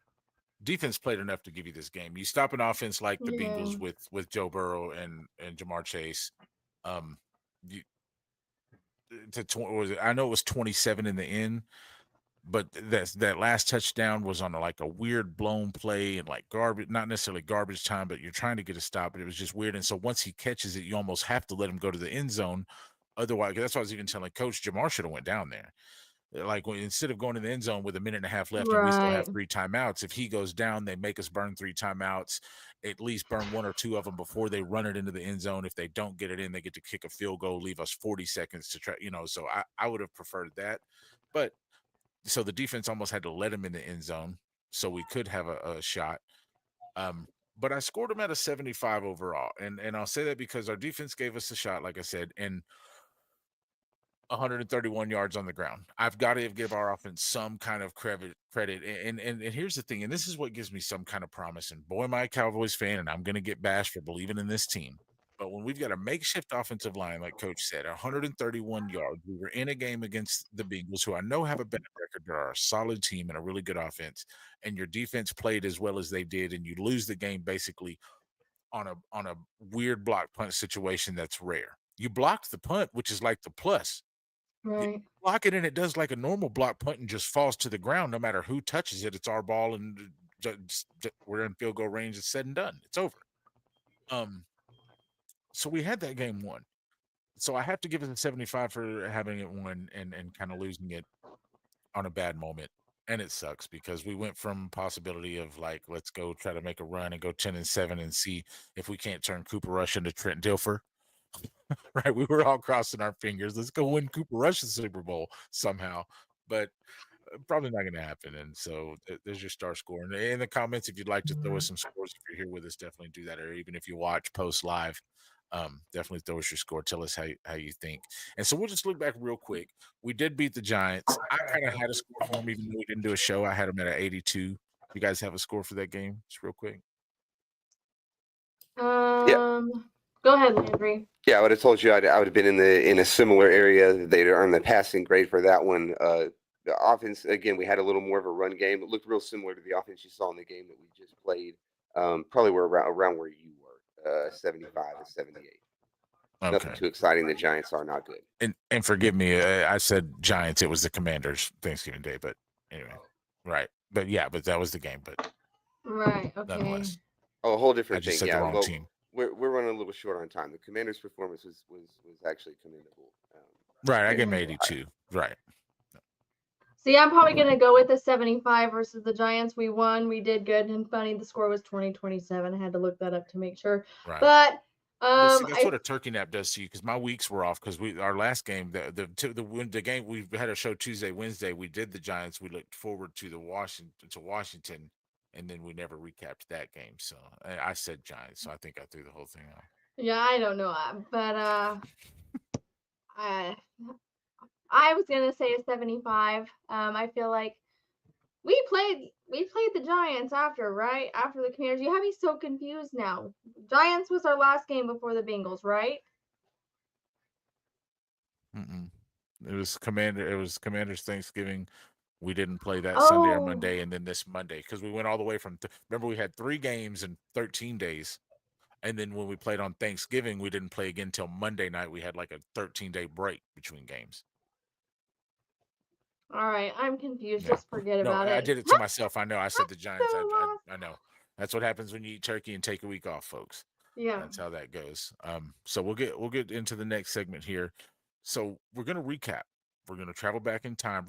played enough to give you this game. You stop an offense like the Bengals with Joe Burrow and Jamar Chase. You I know it was 27 in the end, but that last touchdown was on like a weird blown play and like garbage, not necessarily garbage time, but you're trying to get a stop, but it was just weird. And so once he catches it, you almost have to let him go to the end zone. Otherwise, that's why I was even telling Coach Jamar should have went down there. Like, instead of going to the end zone with a minute and a half left and we still have 3 timeouts, if he goes down, they make us burn 3 timeouts, at least burn 1 or 2 of them before they run it into the end zone. If they don't get it in, they get to kick a field goal, leave us 40 seconds to try, so I would have preferred that. But so the defense almost had to let him in the end zone so we could have a shot. But I scored him at a 75 overall. And I'll say that because our defense gave us a shot, like I said, and 131 yards on the ground. I've got to give our offense some kind of credit. And here's the thing, and this is what gives me some kind of promise. And boy, am I a Cowboys fan, and I'm going to get bashed for believing in this team. But when we've got a makeshift offensive line, like Coach said, 131 yards, we were in a game against the Bengals, who I know have a better record, but are a solid team and a really good offense, and your defense played as well as they did, and you lose the game basically on a weird block punt situation that's rare. You blocked the punt, which is like the plus. You Right. block it and it does like a normal block punt and just falls to the ground. No matter who touches it, it's our ball and we're in field goal range. It's said and done. It's over. So we had that game won. So I have to give it a 75 for having it won and kind of losing it on a bad moment. And it sucks because we went from possibility of like, let's go try to make a run and go 10-7 and see if we can't turn Cooper Rush into Trent Dilfer. Right? We were all crossing our fingers. Let's go win Cooper Rush's Super Bowl somehow. But probably not going to happen. And so there's your star score. And in the comments, if you'd like to throw us some scores, if you're here with us, definitely do that. Or even if you watch post live, definitely throw us your score. Tell us how you think. And so we'll just look back real quick. We did beat the Giants. I kind of had a score for them, even though we didn't do a show. I had them at an 82. You guys have a score for that game? Just real quick. Go ahead, Landry. Yeah, I would have told you I would have been in a similar area. They'd earned the passing grade for that one. The offense, again, we had a little more of a run game. It looked real similar to the offense you saw in the game that we just played. Probably were around where you were, 75 and 78. Okay. Nothing too exciting. The Giants are not good. And forgive me, I said Giants. It was the Commanders Thanksgiving Day, but anyway, right. But yeah, but that was the game. But right, okay. Nonetheless, a whole I different just thing. said Yeah, the wrong team. We're running a little short on time. The Commanders' performance was actually commendable. Right, I gave him 82. Right. So yeah, I'm probably gonna go with the 75 versus the Giants. We won. We did good and funny. The score was 20-27. I had to look that up to make sure. Right. But see, that's what a turkey nap does to you because my weeks were off because our last game, the game we had a show Tuesday, Wednesday. We did the Giants. We looked forward to Washington, and then we never recapped that game. So I said Giants, so I think I threw the whole thing out. Yeah, I don't know, but I was gonna say a 75. I feel like we played the Giants after the Commanders. You have me so confused now. Giants was our last game before the Bengals, right? It was Commanders Thanksgiving. We didn't play that Sunday or Monday, and then this Monday because we went all the way from. Remember, we had 3 games in 13 days, and then when we played on Thanksgiving, we didn't play again until Monday night. We had like a 13-day break between games. All right, I'm confused. Yeah. Just forget about it. I did it to myself. I know. I said the Giants. I know. That's what happens when you eat turkey and take a week off, folks. Yeah. That's how that goes. So we'll get into the next segment here. So we're gonna recap. We're gonna travel back in time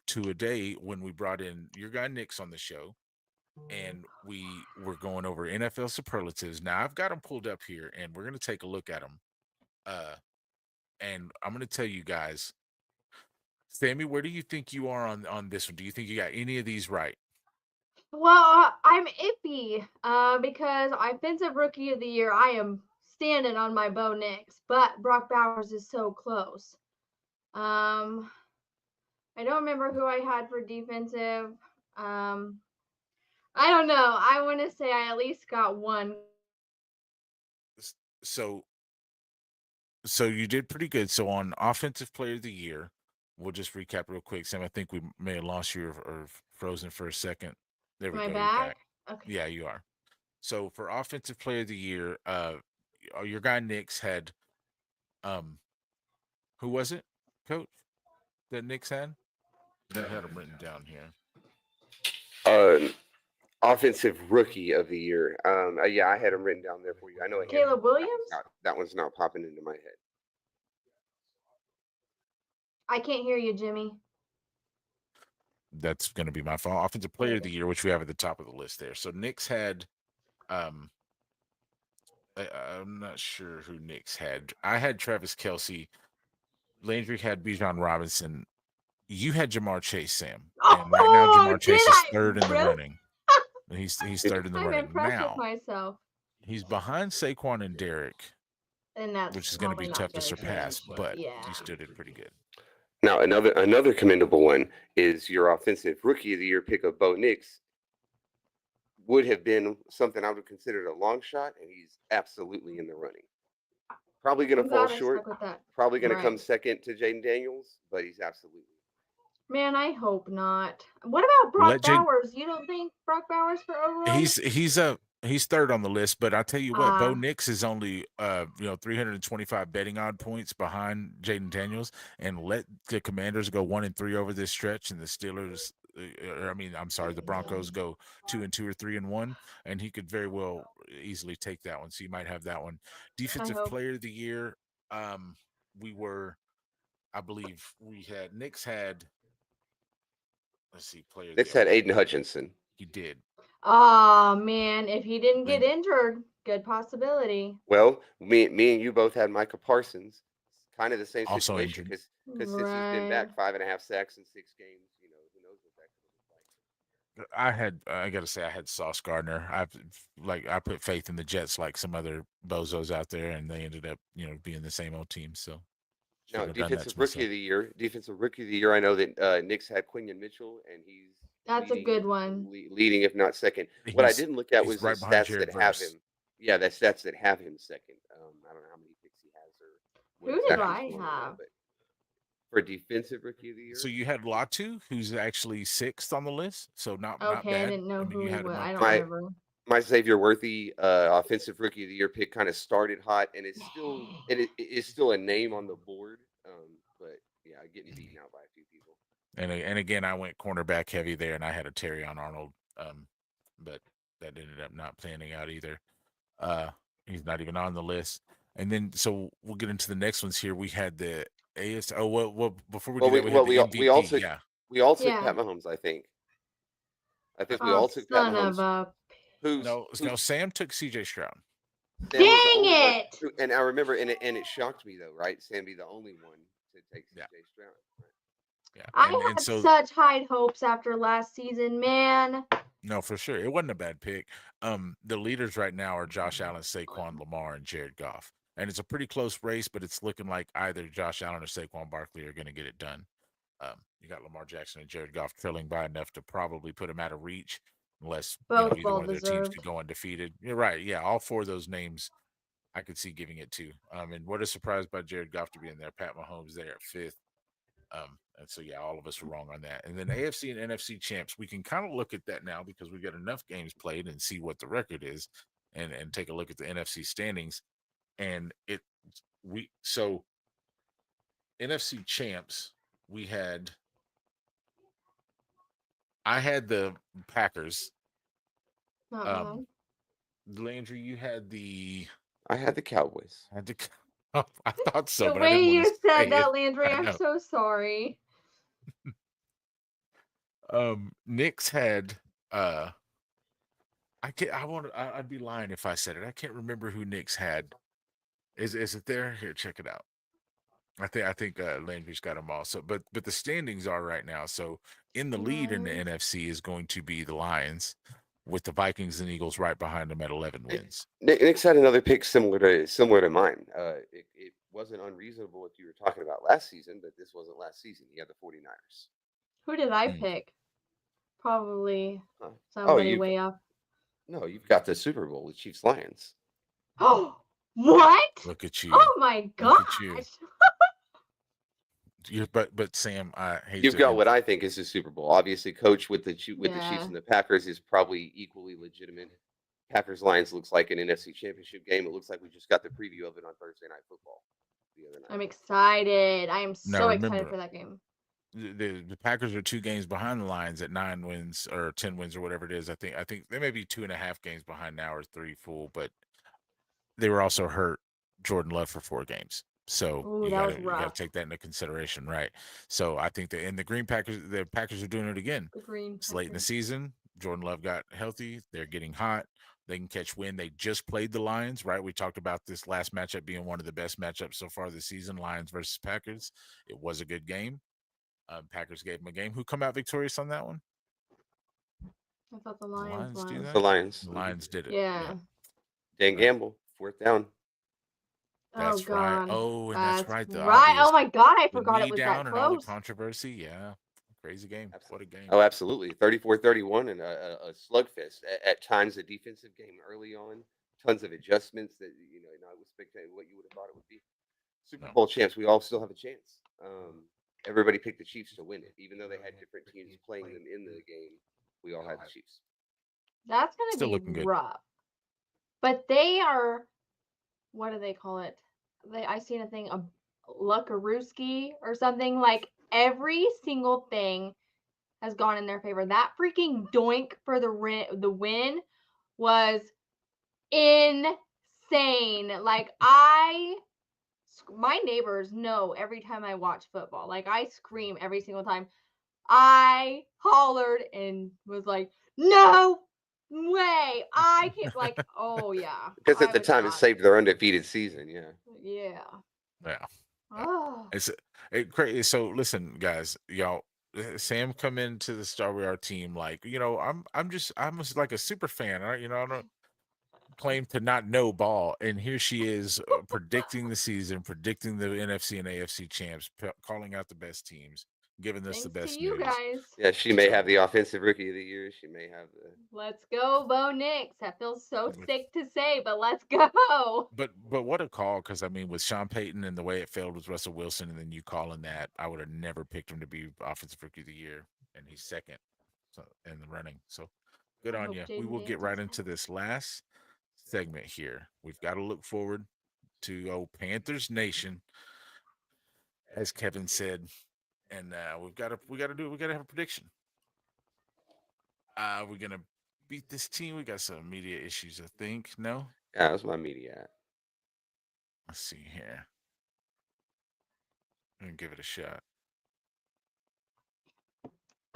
to a day when we brought in your guy Nick's on the show, and we were going over NFL superlatives. Now I've got them pulled up here, and we're gonna take a look at them. And I'm gonna tell you guys. Sammy, where do you think you are on this one? Do you think you got any of these right? Well, I'm iffy because offensive rookie of the year, I am standing on my Bo Nix, but Brock Bowers is so close. I don't remember who I had for defensive. I don't know. I want to say I at least got one. So you did pretty good. So on offensive player of the year, we'll just recap real quick. Sam, I think we may have lost you or frozen for a second. There we go. Am I back? Okay. Yeah, you are. So for offensive player of the year, your guy Nick's had, who was it, Coach? That Nick's had? I had him written down here. Offensive rookie of the year. Yeah, I had him written down there for you. I know it. Caleb Williams? That one's not popping into my head. I can't hear you, Jimmy. That's going to be my fault. Offensive player of the year, which we have at the top of the list there. So Nick's had, I'm not sure who Nick's had. I had Travis Kelce. Landry had Bijan Robinson. You had Jamar Chase, Sam. And right now, Jamar Chase is third in the running. He's third in the running. I'm impressed Now, with myself. he's behind Saquon and Derek, And that's which is going to be tough to gonna surpass, change, but yeah. he still did pretty good. Now, another commendable one is your offensive rookie of the year pick of Bo Nix. Would have been something I would have considered a long shot, and he's absolutely in the running. Probably going to fall short. Probably going to come second to Jaden Daniels, but he's absolutely. Man, I hope not. What about Brock Bowers? You don't think Brock Bowers for overall? He's He's third on the list, but I tell you what, Bo Ah. Nix is only 325 betting odd points behind Jaden Daniels, and let the Commanders go 1-3 over this stretch, and the Steelers, the Broncos go 2-2 or 3-1, and he could very well easily take that one. So you might have that one. Defensive hope. Player of the Year, I believe Nix had. Let's see, player. Nix had Aiden Hutchinson. He did. Oh man, if he didn't get injured, good possibility. Well, me and you both had Micah Parsons. Kind of the same Also situation injured. because since he's been back 5.5 sacks in 6 games, who knows what that could look like. I gotta say, I had Sauce Gardner. I put faith in the Jets, like some other bozos out there, and they ended up, being the same old team. So, now, defensive rookie of the year. I know that Knicks had Quinion Mitchell, and that's a good one. Leading, if not second. What I didn't look at was the stats that have him. Yeah, the stats that have him second. I don't know how many picks he has or. Who did I have? But for defensive rookie of the year. So you had Latu, who's actually 6th on the list. So not bad. I didn't know who he was. I don't remember. My Xavier Worthy offensive rookie of the year pick kind of started hot, and it's still a name on the board. But yeah, getting beaten out by a few people. And again, I went cornerback heavy there, and I had a Terrion Arnold, but that ended up not panning out either. He's not even on the list. And then, so we'll get into the next ones here. We had the AS. Oh, well, before we do that, we had the MVP. We all took Pat Mahomes, I think. We all took Pat Mahomes. No, Sam took CJ Stroud. Dang it! And I remember, and it shocked me though, right? Sam be the only one to take CJ Stroud. Right? Yeah, I had such high hopes after last season, man. No, for sure, it wasn't a bad pick. The leaders right now are Josh Allen, Saquon, Lamar, and Jared Goff, and it's a pretty close race, but it's looking like either Josh Allen or Saquon Barkley are going to get it done. You got Lamar Jackson and Jared Goff trailing by enough to probably put him out of reach, unless either one of their teams could go undefeated. You're right. Yeah, all 4 of those names I could see giving it to. And what a surprise by Jared Goff to be in there. Pat Mahomes there at 5th. And so, yeah, all of us were wrong on that. And then AFC and NFC champs, we can kind of look at that now because we got enough games played and see what the record is and take a look at the NFC standings. And NFC champs, I had the Packers. Landry, you had I had the Cowboys. I thought so. The way you said that, Landry, I'm so sorry. Knicks had I'd be lying if I said it. I can't remember who Knicks had. Is it there? Here, check it out. I think Landry's got them all. So, but the standings are right now. So in the lead in the NFC is going to be the Lions, with the Vikings and Eagles right behind them at 11 wins. Knicks had another pick similar to mine. It wasn't unreasonable what you were talking about last season, but this wasn't last season. You had the 49ers. Who did I pick? Probably somebody way up. No, you've got the Super Bowl with Chiefs Lions. Oh, what? Look at you. Oh my gosh. But Sam, I hate you've got what I think is the Super Bowl. Obviously, coach with the Chiefs and the Packers is probably equally legitimate. Packers Lions looks like an NFC Championship game. It looks like we just got the preview of it on Thursday Night Football the other night. I'm excited. I am so excited for that game. The Packers are 2 games behind the Lions at 9 wins or 10 wins or whatever it is. I think they may be 2.5 games behind now or 3 full, but they were also hurt Jordan Love for 4 games. So you got to take that into consideration, right? So I think that in the Packers are doing it again. It's late in the season. Jordan Love got healthy. They're getting hot. They can catch wind. They just played the Lions, right? We talked about this last matchup being one of the best matchups so far this season, Lions versus Packers. It was a good game. Packers gave them a game. Who come out victorious on that one? I thought the Lions won. The Lions. The Lions did it. Yeah. Dan Gamble, 4th down. That's right. Oh, and that's right. Oh my God, I forgot it was that close. And all the controversy. Yeah. Crazy game. What a game. Oh, absolutely. 34-31 and a slugfest. At times, a defensive game early on. Tons of adjustments that, not expecting what you would have thought it would be. Super Bowl champs, we all still have a chance. Everybody picked the Chiefs to win it. Even though they had different teams playing them in the game, we all had the Chiefs. That's going to be rough. but they are, what do they call it? I seen a thing, a Lukarooski or something, like every single thing has gone in their favor. That freaking doink for the win was insane. Like my neighbors know every time I watch football. Like I scream every single time. I hollered and was like, "No way! I can't!" Like, oh yeah, Because at I the was time it not. saved their undefeated season. Yeah. Yeah. Yeah. Oh. It's crazy. So listen, guys, y'all. Sam come into the Star We Are team like, I'm just like a super fan. I don't claim to not know ball, and here she is predicting the season, predicting the NFC and AFC champs, calling out the best teams, giving us the Thanks to best you news. guys. Yeah, she may have So- the offensive rookie of the year. She may have the. Let's go, Bo Nix. That feels so sick to say, but let's go. But what a call, because I mean, with Sean Payton and the way it failed with Russell Wilson, and then you calling that, I would have never picked him to be offensive rookie of the year, and he's second in the running. So good I on hope you. We Jaden will get Daniels right is into this last segment here. We've got to look forward to Panthers Nation, as Kevin said, and we got to have a prediction. We're gonna beat this team. We got some media issues, I think. No, Yeah, that was my media. let's see here. I'm gonna give it a shot.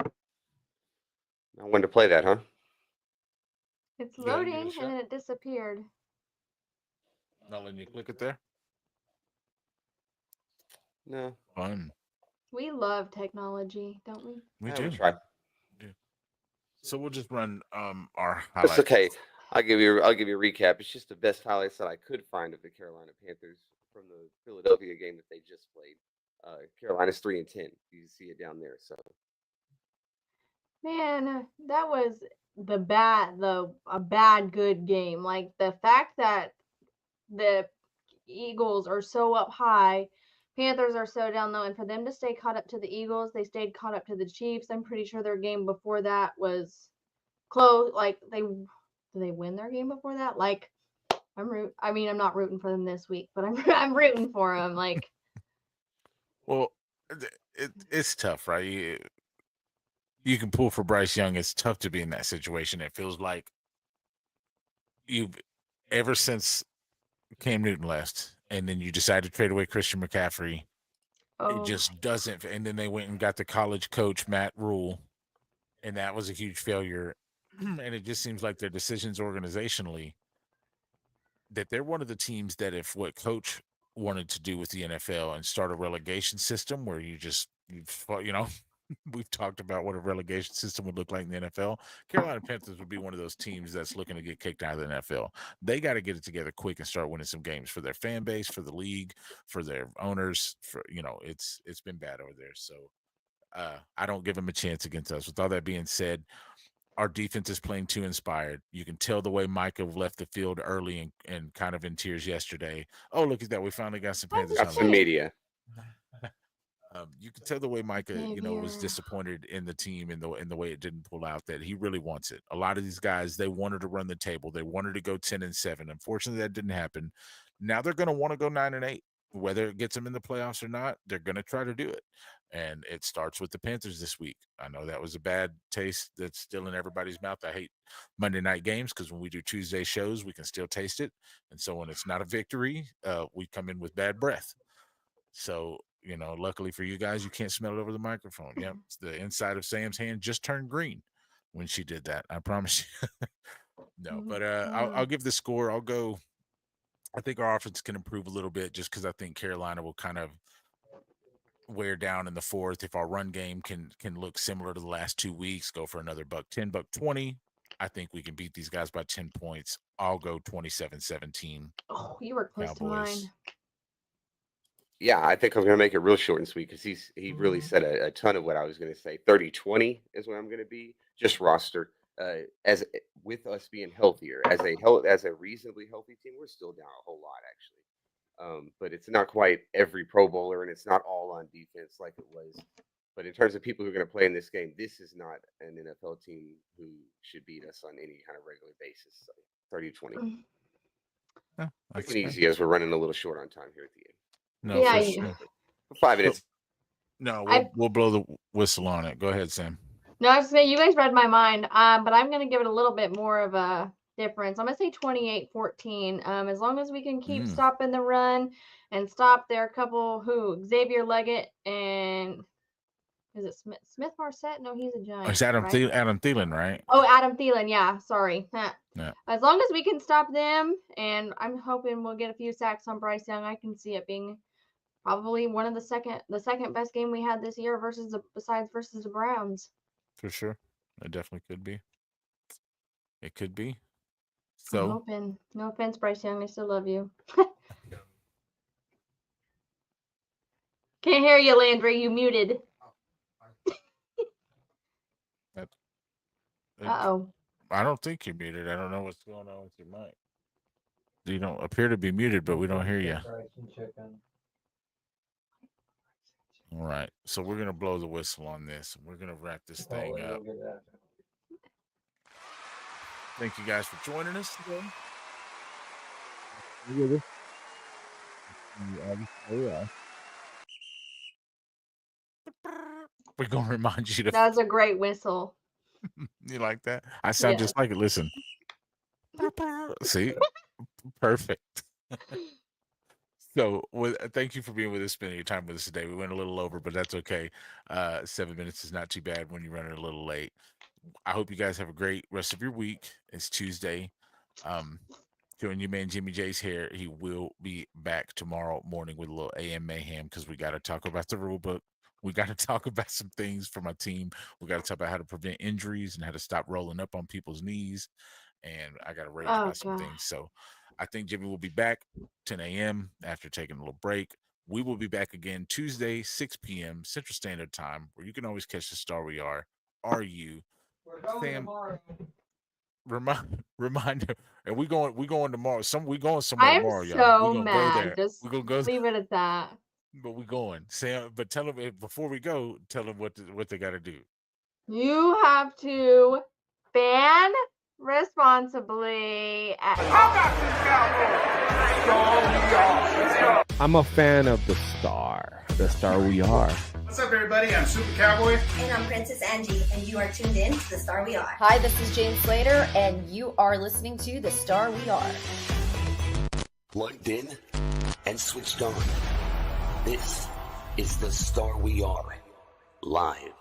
I wanted to play that, huh? It's You gotta give it a loading shot. and then it disappeared. Not letting you click it there. No. Fun. We love technology, don't we? We I do. will try. So we'll just run our That's highlights. okay. I'll give you a recap. It's just the best highlights that I could find of the Carolina Panthers from the Philadelphia game that they just played. Carolina's 3-10. You see it down there. So Man, that was a bad good game. Like the fact that the Eagles are so up high, Panthers are so down low, and for them to stay caught up to the Eagles, they stayed caught up to the Chiefs. I'm pretty sure their game before that was close. Like did they win their game before that? Like I'm not rooting for them this week, but I'm rooting for them. Like, Well, it's tough, right? You can pull for Bryce Young. It's tough to be in that situation. It feels like you've ever since Cam Newton left, and then you decide to trade away Christian McCaffrey. It just doesn't. And then they went and got the college coach Matt Rule, and that was a huge failure. And it just seems like their decisions organizationally, that they're one of the teams that if what coach wanted to do with the NFL and start a relegation system where we've talked about what a relegation system would look like in the NFL. Carolina Panthers would be one of those teams that's looking to get kicked out of the NFL. They got to get it together quick and start winning some games for their fan base, for the league, for their owners. It's been bad over there. So I don't give them a chance against us. With all that being said, our defense is playing too inspired. You can tell the way Micah left the field early and kind of in tears yesterday. Oh, look at that. We finally got some Panthers. got some media. You can tell the way Micah, was Xavier. disappointed in the team in the way it didn't pull out, that he really wants it. A lot of these guys, they wanted to run the table. They wanted to go 10-7. Unfortunately, that didn't happen. Now they're going to want to go 9-8. Whether it gets them in the playoffs or not, they're going to try to do it. And it starts with the Panthers this week. I know that was a bad taste that's still in everybody's mouth. I hate Monday night games because when we do Tuesday shows, we can still taste it. And so when it's not a victory, we come in with bad breath. So, luckily for you guys, you can't smell it over the microphone. Yep. The inside of Sam's hand just turned green when she did that. I promise you. No, but I'll give the score. I'll go. I think our offense can improve a little bit just because I think Carolina will kind of wear down in the fourth. If our run game can look similar to the last 2 weeks, go for another $110, $120. I think we can beat these guys by 10 points. I'll go 27-17. Oh, you were close to mine. Yeah, I think I'm going to make it real short and sweet because he really said a ton of what I was going to say. 30-20 is what I'm going to be. Just roster. As with us being healthier, as a reasonably healthy team, we're still down a whole lot actually. But it's not quite every Pro Bowler, and it's not all on defense like it was. But in terms of people who are going to play in this game, this is not an NFL team who should beat us on any kind of regular basis. So 30-20. That's Take it easy as we're running a little short on time here at the end. No, Yeah, for you- sure. 5 minutes. No, I- we'll blow the whistle on it. Go ahead, Sam. No, I was saying you guys read my mind, but I'm going to give it a little bit more of a difference. I'm going to say 28-14. As long as we can keep stopping the run and stop their couple Xavier Leggett and is it Smith Marset? No, he's a Giant. It's Adam right? Thielen, right? Oh, Adam Thielen. Yeah, sorry. Yeah. As long as we can stop them, and I'm hoping we'll get a few sacks on Bryce Young, I can see it being probably one of the second best game we had this year versus the Browns. For sure. It definitely could be. It could be. I'm So hoping. No offense, Bryce Young. I still love you. Can't hear you, Landry. You muted. Uh-oh. I don't think you're muted. I don't know what's going on with your mic. You don't appear to be muted, but we don't hear you. All right. So we're going to blow the whistle on this. We're going to wrap this thing up. Thank you guys for joining us today. We're going to remind you to. That was a great whistle. You like that? I sound just like it. Listen. See? Perfect. So, thank you for being with us, spending your time with us today. We went a little over, but that's okay. 7 minutes is not too bad when you're running a little late. I hope you guys have a great rest of your week. It's Tuesday. Doing your man Jimmy J's hair. He will be back tomorrow morning with a little AM mayhem because we got to talk about the rule book. We got to talk about some things for my team. We got to talk about how to prevent injuries and how to stop rolling up on people's knees. And I got to rage about some things. So I think Jimmy will be back 10 a.m. after taking a little break. We will be back again Tuesday, 6 p.m. Central Standard Time, where you can always catch the Star We Are. You? Sam, reminder, and we going tomorrow. We going somewhere tomorrow, y'all. So We gonna mad. go there. Just we gonna go. leave it at that. But we going, Sam. But tell them before we go. Tell them what they got to do. You have to ban responsibly. I'm a fan of the Star we are. What's up, everybody? I'm Super Cowboy. And I'm Princess Angie, and you are tuned in to the Star We Are. Hi, this is James Slater, and you are listening to The Star We Are. Plugged in and switched on. This is the Star We Are live.